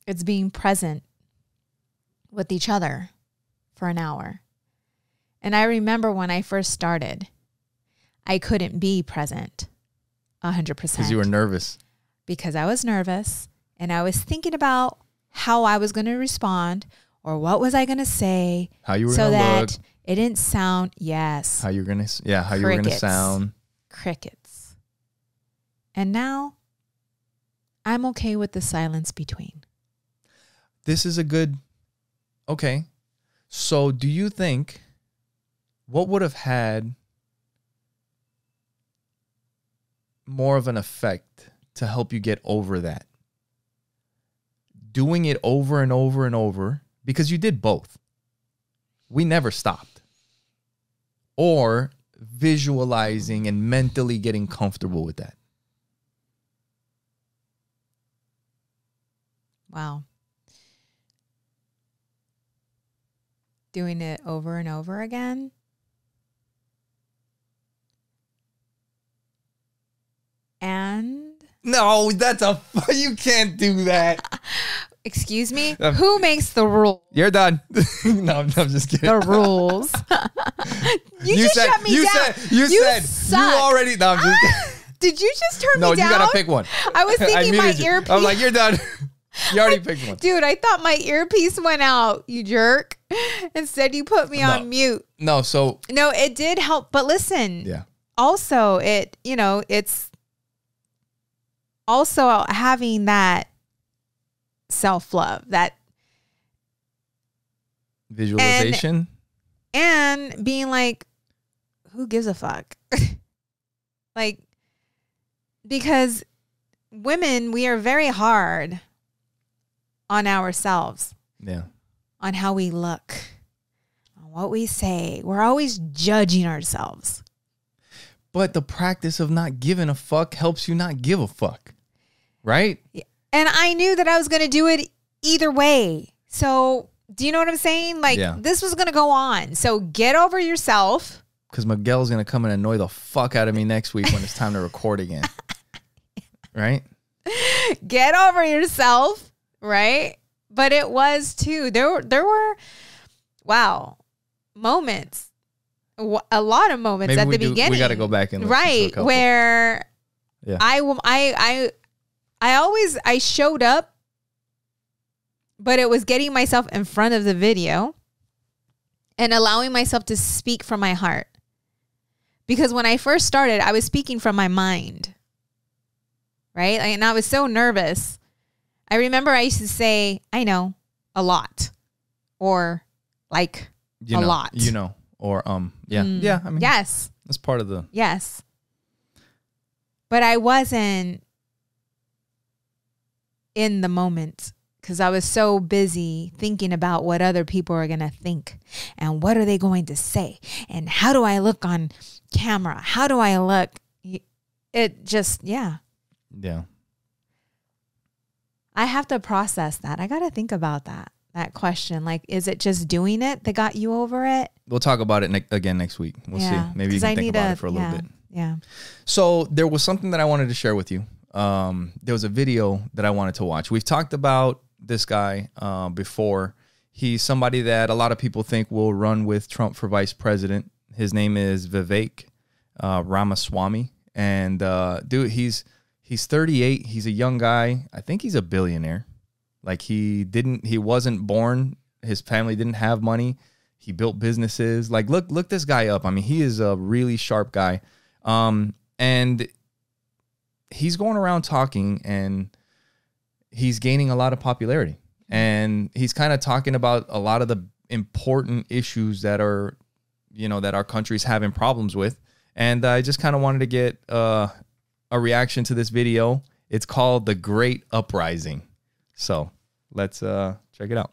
it's being present with each other for an hour. And I remember when I first started, I couldn't be present 100%. Because you were nervous. Because I was nervous and I was thinking about how I was going to respond or what was I going to say. How you were so going to look. that it didn't sound, yes. How you were going to, how you were going to sound. Crickets. And now I'm okay with the silence between. This is a good, okay. So do you think, what would have had more of an effect to help you get over that? Doing it over and over and over, because you did both. We never stopped. Or visualizing and mentally getting comfortable with that. Wow. doing it over and over again. And no, you can't do that. Excuse me? Who makes the rule? You're done. No, I'm just kidding. The rules. you just said, shut me you down. Said, you said you already. No, I'm just kidding. Did you just turn me down? No, you gotta pick one. I was thinking my earpiece. I'm like, you're done. You already picked one. Dude, I thought my earpiece went out, you jerk. Instead, you put me on mute. No, it did help. But listen. Yeah. Also, it's also having that self-love, that visualization, and being like, who gives a fuck? Like, because women, we are very hard on ourselves. Yeah. On how we look, on what we say. We're always judging ourselves. But the practice of not giving a fuck helps you not give a fuck. Right? And I knew that I was going to do it either way. So, do you know what I'm saying? Like, this was going to go on. So, get over yourself. Because Miguel's going to come and annoy the fuck out of me next week when it's time to record again. Right? Get over yourself. Right? But it was too. There were, moments. A lot of moments at the beginning. We got to go back and right where I showed up, but it was getting myself in front of the video and allowing myself to speak from my heart. Because when I first started, I was speaking from my mind, right? And I was so nervous. I remember I used to say, I know, a lot, or like a lot. Or yeah. I mean, yes, that's part of the yes. But I wasn't in the moment because I was so busy thinking about what other people are gonna think and what are they going to say and how do I look on camera? How do I look? It just yeah. I have to process that. I got to think about that question. Like, is it just doing it that got you over it? We'll talk about it again next week. We'll see. Maybe you can think about it for a little bit. Yeah. So there was something that I wanted to share with you. There was a video that I wanted to watch. We've talked about this guy before. He's somebody that a lot of people think will run with Trump for vice president. His name is Vivek Ramaswamy. And dude, he's 38. He's a young guy. I think he's a billionaire. Like he wasn't born. His family didn't have money. He built businesses. Like look this guy up. I mean, he is a really sharp guy. And he's going around talking and he's gaining a lot of popularity. And he's kind of talking about a lot of the important issues that are, that our country's having problems with. And I just kind of wanted to get a reaction to this video. It's called The Great Uprising. So let's check it out.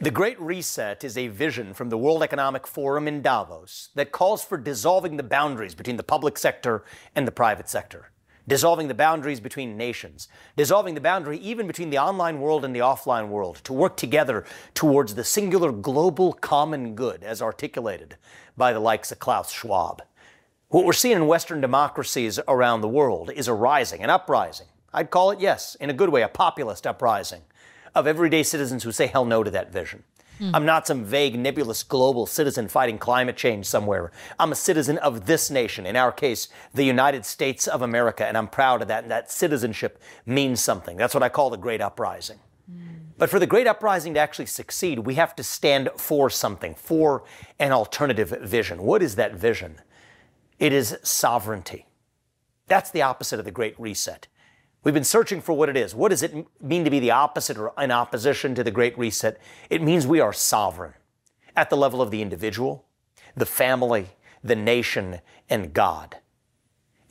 The Great Reset is a vision from the World Economic Forum in Davos that calls for dissolving the boundaries between the public sector and the private sector, dissolving the boundaries between nations, dissolving the boundary even between the online world and the offline world to work together towards the singular global common good as articulated by the likes of Klaus Schwab. What we're seeing in Western democracies around the world is a rising, an uprising. I'd call it, yes, in a good way, a populist uprising of everyday citizens who say hell no to that vision. I'm not some vague, nebulous global citizen fighting climate change somewhere. I'm a citizen of this nation, in our case, the United States of America, and I'm proud of that, and that citizenship means something. That's what I call the Great Uprising. But for the Great Uprising to actually succeed, we have to stand for something, for an alternative vision. What is that vision? It is sovereignty. That's the opposite of the Great Reset. We've been searching for what it is. What does it mean to be the opposite or in opposition to the Great Reset? It means we are sovereign at the level of the individual, the family, the nation, and God.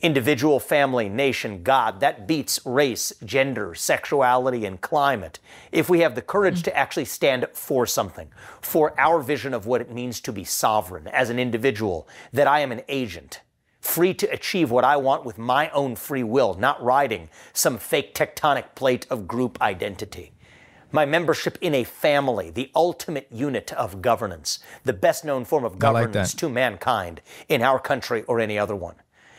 Individual, family, nation, God, that beats race, gender, sexuality, and climate. If we have the courage to actually stand for something, for our vision of what it means to be sovereign as an individual, that I am an agent, free to achieve what I want with my own free will, not riding some fake tectonic plate of group identity. my membership in a family, the ultimate unit of governance, the best known form of governance to mankind in our country or any other one.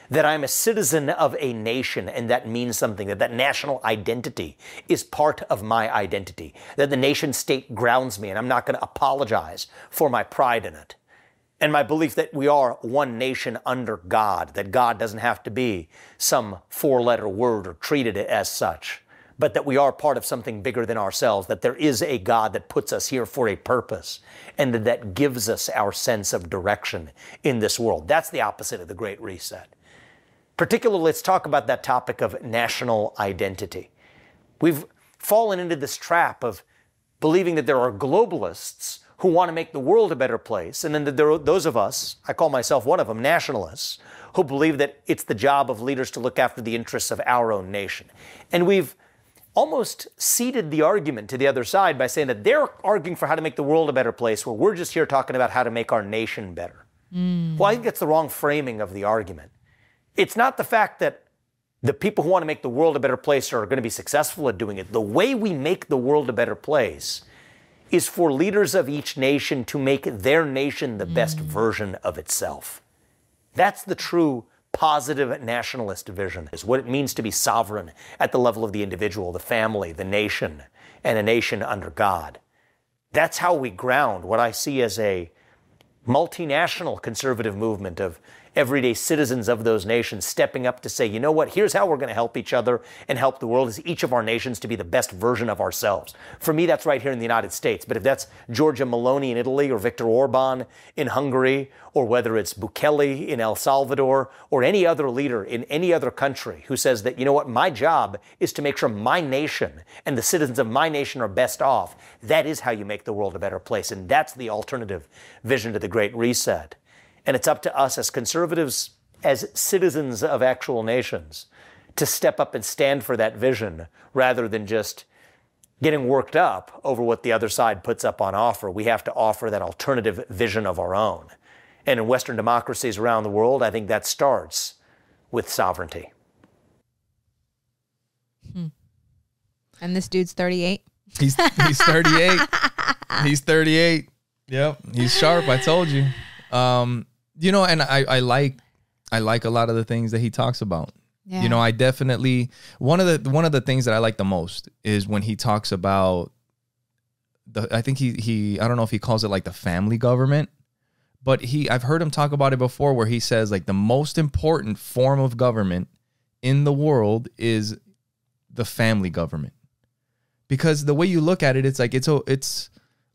That I'm a citizen of a nation, and that means something, that national identity is part of my identity, that the nation state grounds me, and I'm not going to apologize for my pride in it. And my belief that we are one nation under God, that God doesn't have to be some four-letter word or treated as such, but that we are part of something bigger than ourselves, that there is a God that puts us here for a purpose, and that gives us our sense of direction in this world. That's the opposite of the Great Reset. Particularly, let's talk about that topic of national identity. We've fallen into this trap of believing that there are globalists who want to make the world a better place, and then there are those of us, I call myself one of them, nationalists, who believe that it's the job of leaders to look after the interests of our own nation. And we've almost ceded the argument to the other side by saying that they're arguing for how to make the world a better place, where we're just here talking about how to make our nation better. Well, I think that's the wrong framing of the argument. It's not the fact that the people who want to make the world a better place are going to be successful at doing it. The way we make the world a better place is for leaders of each nation to make their nation the best version of itself. That's the true positive nationalist vision, is what it means to be sovereign at the level of the individual, the family, the nation, and a nation under God. That's how we ground what I see as a multinational conservative movement of everyday citizens of those nations stepping up to say, you know what, here's how we're going to help each other and help the world, is each of our nations to be the best version of ourselves. For me, that's right here in the United States. But if that's Giorgia Meloni in Italy, or Viktor Orban in Hungary, or whether it's Bukele in El Salvador, or any other leader in any other country who says that, you know what, my job is to make sure my nation and the citizens of my nation are best off, that is how you make the world a better place. And that's the alternative vision to the Great Reset. And it's up to us as conservatives, as citizens of actual nations, to step up and stand for that vision, rather than just getting worked up over what the other side puts up on offer. We have to offer that alternative vision of our own. And in Western democracies around the world, I think that starts with sovereignty. And this dude's 38. He's 38. He's 38. Yep. He's sharp. I told you. You know, and I like a lot of the things that he talks about. Yeah. You know, I definitely, one of the things that I like the most is when he talks about I think he I don't know if he calls it like the family government, but I've heard him talk about it before, where he says like the most important form of government in the world is the family government. Because the way you look at it, it's like it's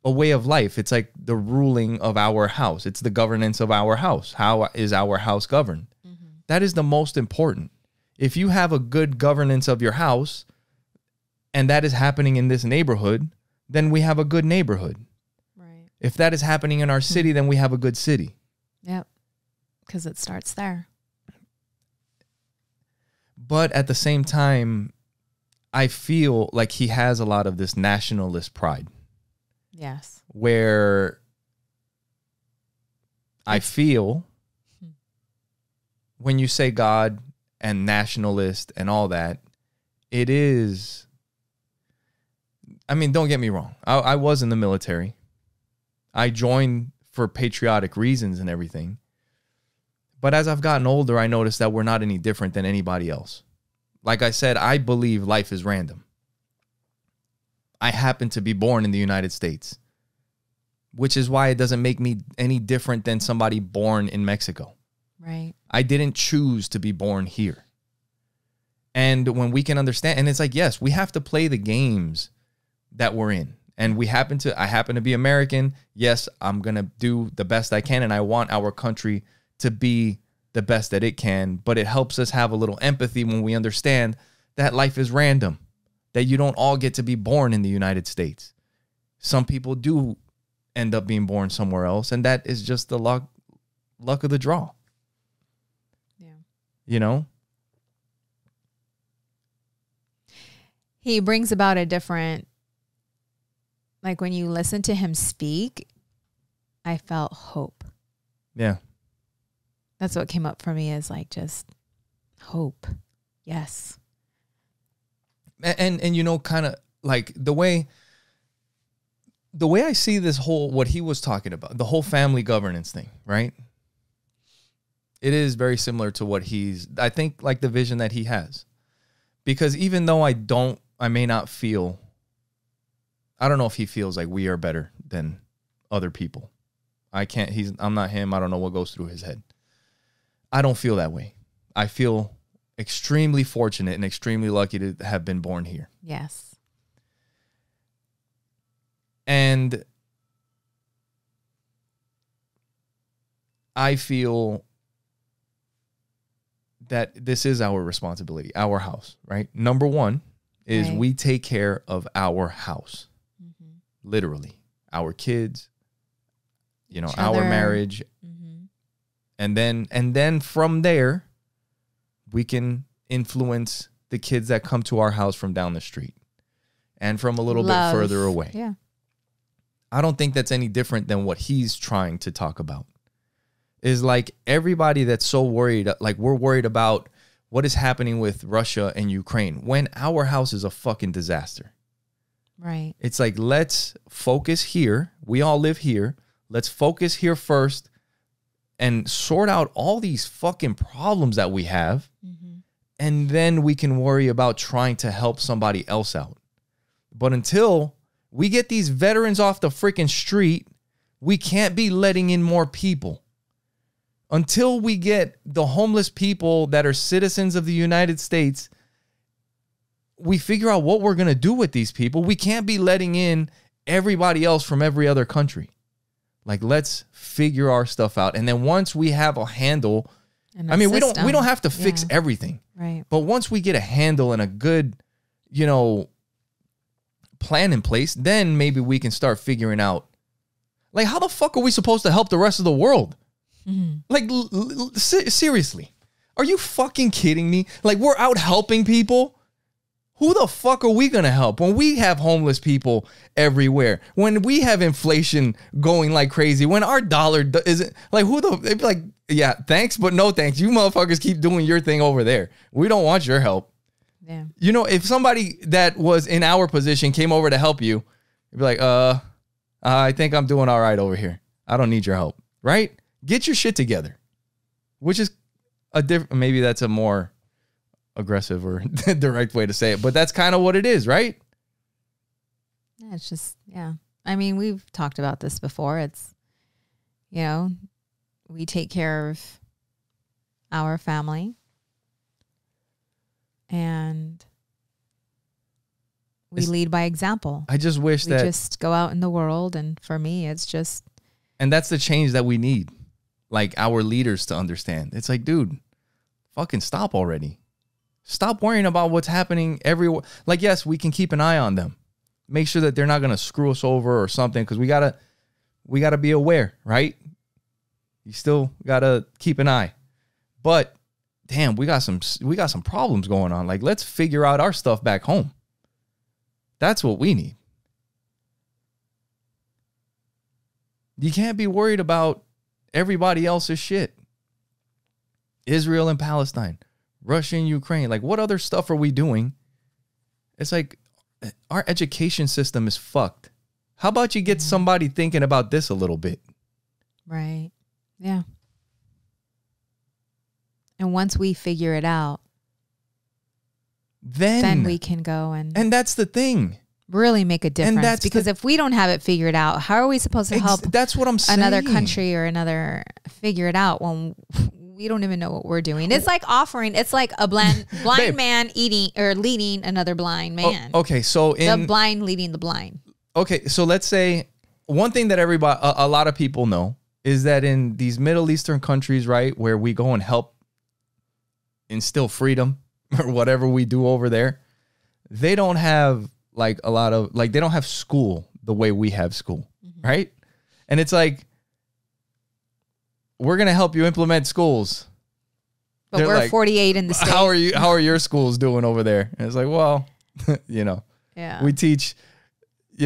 a way of life. It's like the ruling of our house. It's the governance of our house. How is our house governed? That is the most important. If you have a good governance of your house, and that is happening in this neighborhood, then we have a good neighborhood. Right. If that is happening in our city, then we have a good city. Yep. Because it starts there. But at the same time, I feel like he has a lot of this nationalist pride. Yes. Where I feel when you say God and nationalist and all that, it is, I mean, don't get me wrong. I was in the military. I joined for patriotic reasons and everything. But as I've gotten older, I noticed that we're not any different than anybody else. Like I said, I believe life is random. I happen to be born in the United States, which is why it doesn't make me any different than somebody born in Mexico. Right. I didn't choose to be born here. And when we can understand, and it's like, yes, we have to play the games that we're in. And I happen to be American. Yes, I'm going to do the best I can. And I want our country to be the best that it can. But it helps us have a little empathy when we understand that life is random, that you don't all get to be born in the United States. Some people do end up being born somewhere else. And that is just the luck of the draw. Yeah. You know? He brings about a different, like when you listen to him speak, I felt hope. Yeah. That's what came up for me, is like just hope. Yes. And you know, kind of like the way the way I see this whole, what he was talking about, the whole family governance thing, right? It is very similar to what I think like the vision that he has. Because even though I may not feel, I don't know if he feels like we are better than other people. I'm not him. I don't know what goes through his head. I don't feel that way. I feel extremely fortunate and extremely lucky to have been born here. Yes. And I feel that this is our responsibility, our house, right? Number one is we take care of our house. Literally. Our kids, our marriage. And then from there, we can influence the kids that come to our house from down the street and from a little bit further away. Yeah. I don't think that's any different than what he's trying to talk about. Is like everybody that's so worried, like we're worried about what is happening with Russia and Ukraine when our house is a fucking disaster. Right. It's like, let's focus here. We all live here. Let's focus here first and sort out all these fucking problems that we have. And then we can worry about trying to help somebody else out. But until we get these veterans off the freaking street, we can't be letting in more people. Until we get the homeless people that are citizens of the United States, we figure out what we're going to do with these people. We can't be letting in everybody else from every other country. Like, let's figure our stuff out. And then once we have a handle, I mean, we don't have to fix everything. Right. But once we get a handle and a good, plan in place, then maybe we can start figuring out, like, how the fuck are we supposed to help the rest of the world? Like, seriously, are you fucking kidding me? Like, we're out helping people. Who the fuck are we going to help when we have homeless people everywhere? When we have inflation going like crazy? When our dollar isn't like, they'd be like, yeah, thanks, but no thanks. You motherfuckers keep doing your thing over there. We don't want your help. Yeah. If somebody that was in our position came over to help you, you'd be like, I think I'm doing all right over here. I don't need your help. Right? Get your shit together. Which is a different, maybe that's a more aggressive or direct way to say it, but that's kind of what it is, right? Yeah, it's just, yeah. I mean, we've talked about this before. It's, we take care of our family and we lead by example. I just wish that we just go out in the world, and for me, it's just. And that's the change that we need, like our leaders to understand. It's like, dude, fucking stop already. Stop worrying about what's happening everywhere. Like, yes, we can keep an eye on them. Make sure that they're not going to screw us over or something, because we gotta be aware, right? You still gotta keep an eye. But damn, we got some problems going on. Like, let's figure out our stuff back home. That's what we need. You can't be worried about everybody else's shit. Israel and Palestine, Russia and Ukraine. Like, what other stuff are we doing? It's like our education system is fucked. How about you get somebody thinking about this a little bit? Right. Yeah. And once we figure it out, then we can go and that's the thing. Really make a difference. Because if we don't have it figured out, how are we supposed to help that's what I'm saying. Another country or another figure it out when we don't even know what we're doing? It's like offering. It's like a blind man eating or leading another blind man. Okay, so the blind leading the blind. Okay, so let's say one thing that a lot of people know is that in these Middle Eastern countries, right, where we go and help instill freedom or whatever we do over there, they don't have like a lot of, like, they don't have school the way we have school, right? And it's like, we're going to help you implement schools. But we're like, 48 in the state. How are your schools doing over there? And it's like, well, yeah, we teach,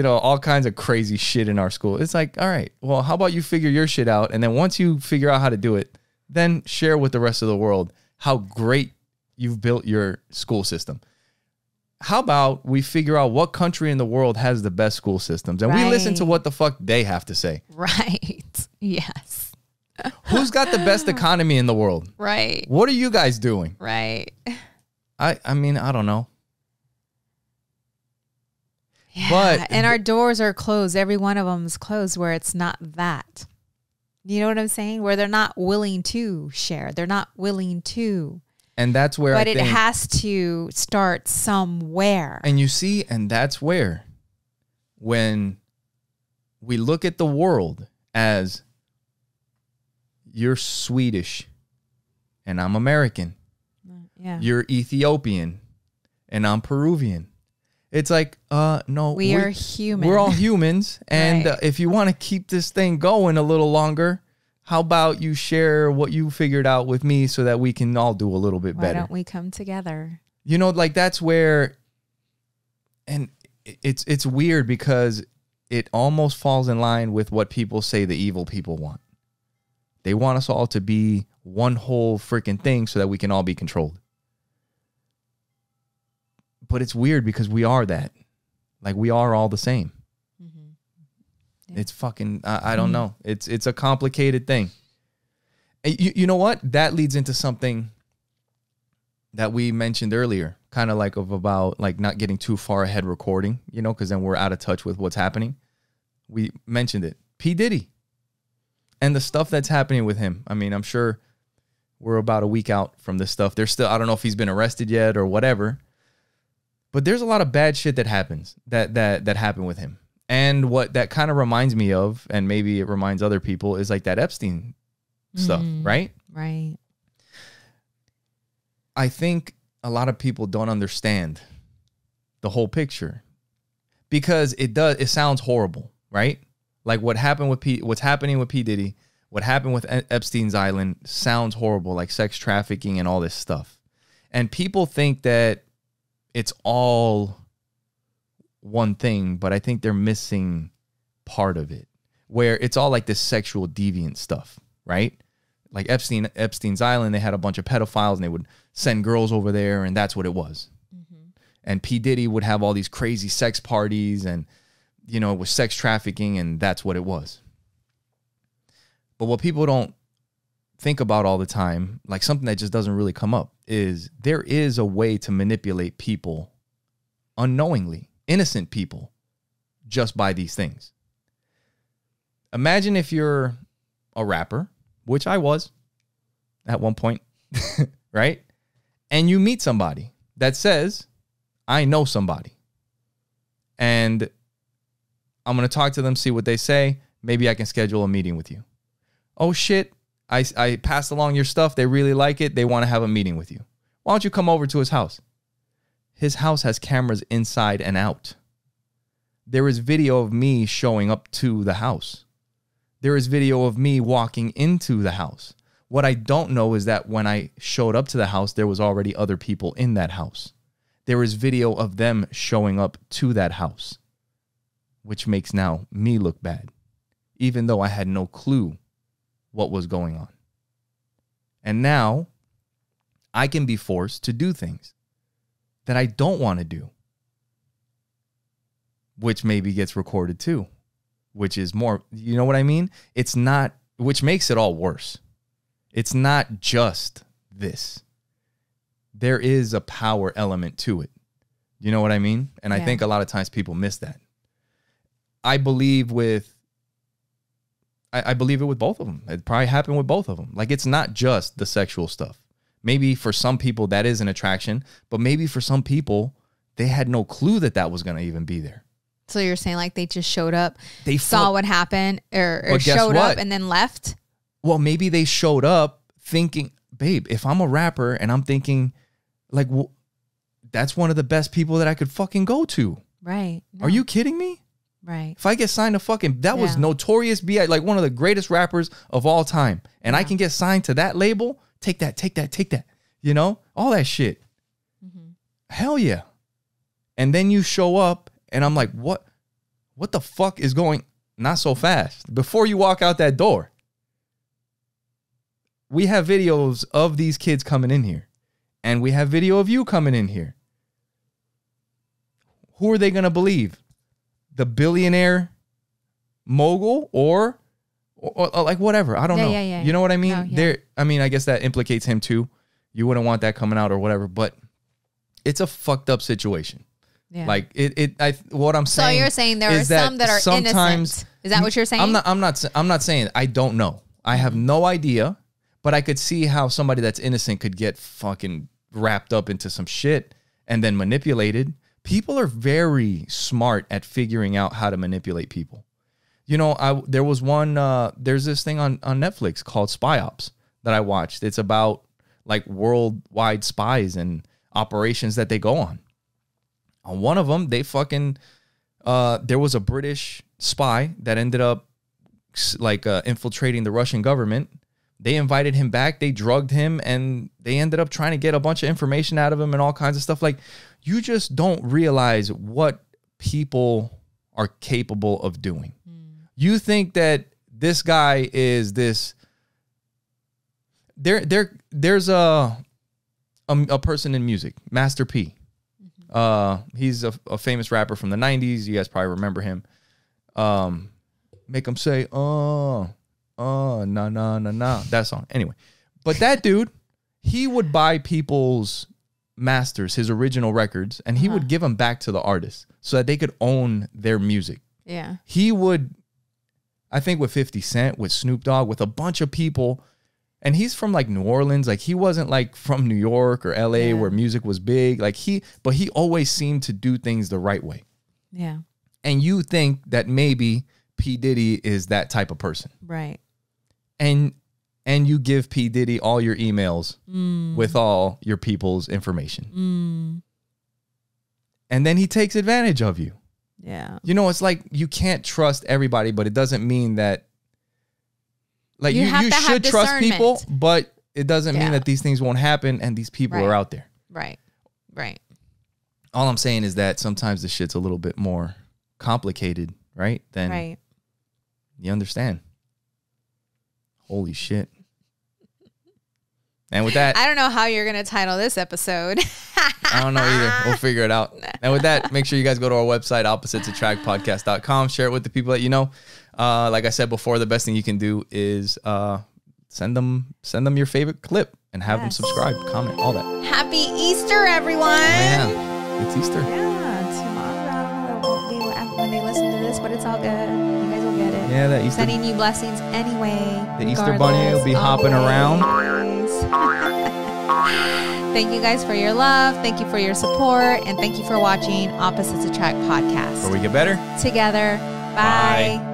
all kinds of crazy shit in our school. It's like, all right, well, how about you figure your shit out? And then once you figure out how to do it, then share with the rest of the world how great you've built your school system. how about we figure out what country in the world has the best school systems, and we listen to what the fuck they have to say. Right. Yes. Who's got the best economy in the world? Right. What are you guys doing? Right. I mean, I don't know. Yeah, But and our doors are closed. Every one of them is closed where it's not that. You know what I'm saying? Where they're not willing to share. They're not willing to. And that's where But it has to start somewhere. And you see, and that's where when we look at the world as you're Swedish and I'm American. Yeah. You're Ethiopian and I'm Peruvian. It's like, no. We are human. We're all humans. And Right. If you want to keep this thing going a little longer, how about you share what you figured out with me so that we can all do a little bit better? Why don't we come together? You know, like that's where, and it's weird because it almost falls in line with what people say the evil people want. They want us all to be one whole freaking thing so that we can all be controlled. But it's weird because we are that. Like we are all the same. Mm-hmm. Yeah. It's fucking, I don't know. It's a complicated thing. You know what? That leads into something that we mentioned earlier, kind of like about like not getting too far ahead recording, you know, because then we're out of touch with what's happening. We mentioned it. P. Diddy and the stuff that's happening with him. I mean, I'm sure we're about a week out from this stuff. There's still, I don't know if he's been arrested yet or whatever. But there's a lot of bad shit that happens that happened with him. And what that kind of reminds me of, and maybe it reminds other people, is like that Epstein stuff, right? Right. I think a lot of people don't understand the whole picture because it sounds horrible, right? Like what's happening with P. Diddy, what happened with Epstein's Island sounds horrible, like sex trafficking and all this stuff. And people think that it's all one thing, but I think they're missing part of it, where it's all like this sexual deviant stuff, right? Like Epstein's Island, they had a bunch of pedophiles and they would send girls over there, and that's what it was. Mm-hmm. And P. Diddy would have all these crazy sex parties, and you know, it was sex trafficking, and that's what it was. But what people don't think about all the time, like something that just doesn't really come up, is there is a way to manipulate people unknowingly, innocent people, just by these things. Imagine if you're a rapper, which I was at one point, right? And you meet somebody that says, I know somebody, and I'm going to talk to them, see what they say. Maybe I can schedule a meeting with you. Oh shit. I passed along your stuff. They really like it. They want to have a meeting with you. Why don't you come over to his house? His house has cameras inside and out. There is video of me showing up to the house. There is video of me walking into the house. What I don't know is that when I showed up to the house, there was already other people in that house. There is video of them showing up to that house, which makes now me look bad, even though I had no clue what was going on. And now I can be forced to do things that I don't want to do, which maybe gets recorded too, which is more, you know what I mean? It's not, which makes it all worse. It's not just this. There is a power element to it. You know what I mean? And I think a lot of times people miss that. I believe it with both of them. It probably happened with both of them. Like, it's not just the sexual stuff. Maybe for some people that is an attraction, but maybe for some people, they had no clue that was going to even be there. So you're saying like they just showed up, they saw what happened, or showed up and then left? Well, maybe they showed up thinking, babe, if I'm a rapper and I'm thinking, like, well, that's one of the best people that I could fucking go to. Right. No. Are you kidding me? Right. If I get signed to fucking, that was Notorious B.I., like one of the greatest rappers of all time. And I can get signed to that label. Take that. You know, all that shit. Mm-hmm. Hell yeah. And then you show up and I'm like, what the fuck is going, not so fast. Before you walk out that door, we have videos of these kids coming in here, and we have video of you coming in here. who are they going to believe? The billionaire mogul or like whatever? I don't know. Yeah. You know what I mean? No, yeah. I mean, I guess that implicates him too. You wouldn't want that coming out or whatever, but it's a fucked up situation. Yeah. Like what I'm saying. So you're saying there are some that are innocent. Is that what you're saying? I'm not saying I don't know. I have no idea, but I could see how somebody that's innocent could get fucking wrapped up into some shit and then manipulated. People are very smart at figuring out how to manipulate people. You know, there was one, there's this thing on Netflix called Spy Ops that I watched. It's about like worldwide spies and operations that they go on. On one of them, they fucking, there was a British spy that ended up like infiltrating the Russian government. They invited him back, they drugged him, and they ended up trying to get a bunch of information out of him and all kinds of stuff. Like, you just don't realize what people are capable of doing. You think that this guy is this. There's a person in music, Master P. He's a famous rapper from the 90s. You guys probably remember him. Make him say, nah. That song. Anyway, but that dude, he would buy people's masters, his original records, and he would give them back to the artists so that they could own their music. Yeah. He would, I think with 50 Cent, with Snoop Dogg, with a bunch of people. And he's from like New Orleans. Like, he wasn't like from New York or LA where music was big. Like, but he always seemed to do things the right way. Yeah. And you think that maybe P. Diddy is that type of person. Right. And you give P. Diddy all your emails with all your people's information. And then he takes advantage of you. Yeah. You know, it's like you can't trust everybody, but it doesn't mean that, like, you should trust people, but it doesn't mean that these things won't happen and these people are out there. Right. Right. All I'm saying is that sometimes the shit's a little bit more complicated, right? Than you understand. Holy shit. And with that, I don't know how you're going to title this episode. I don't know either. We'll figure it out. And with that, make sure you guys go to our website, oppositesattractpodcast.com. Share it with the people that you know. Like I said before, the best thing you can do is send them your favorite clip and have them subscribe, comment, all that. Happy Easter, everyone. Oh, yeah. It's Easter. Yeah, tomorrow won't be when they listen to this, but it's all good. You guys will get it. Yeah, that Easter. Sending you blessings anyway. The Easter Bunny will be hopping around. Thank you guys for your love. Thank you for your support. And thank you for watching Opposites Attract Podcast. Where we get better together. Bye.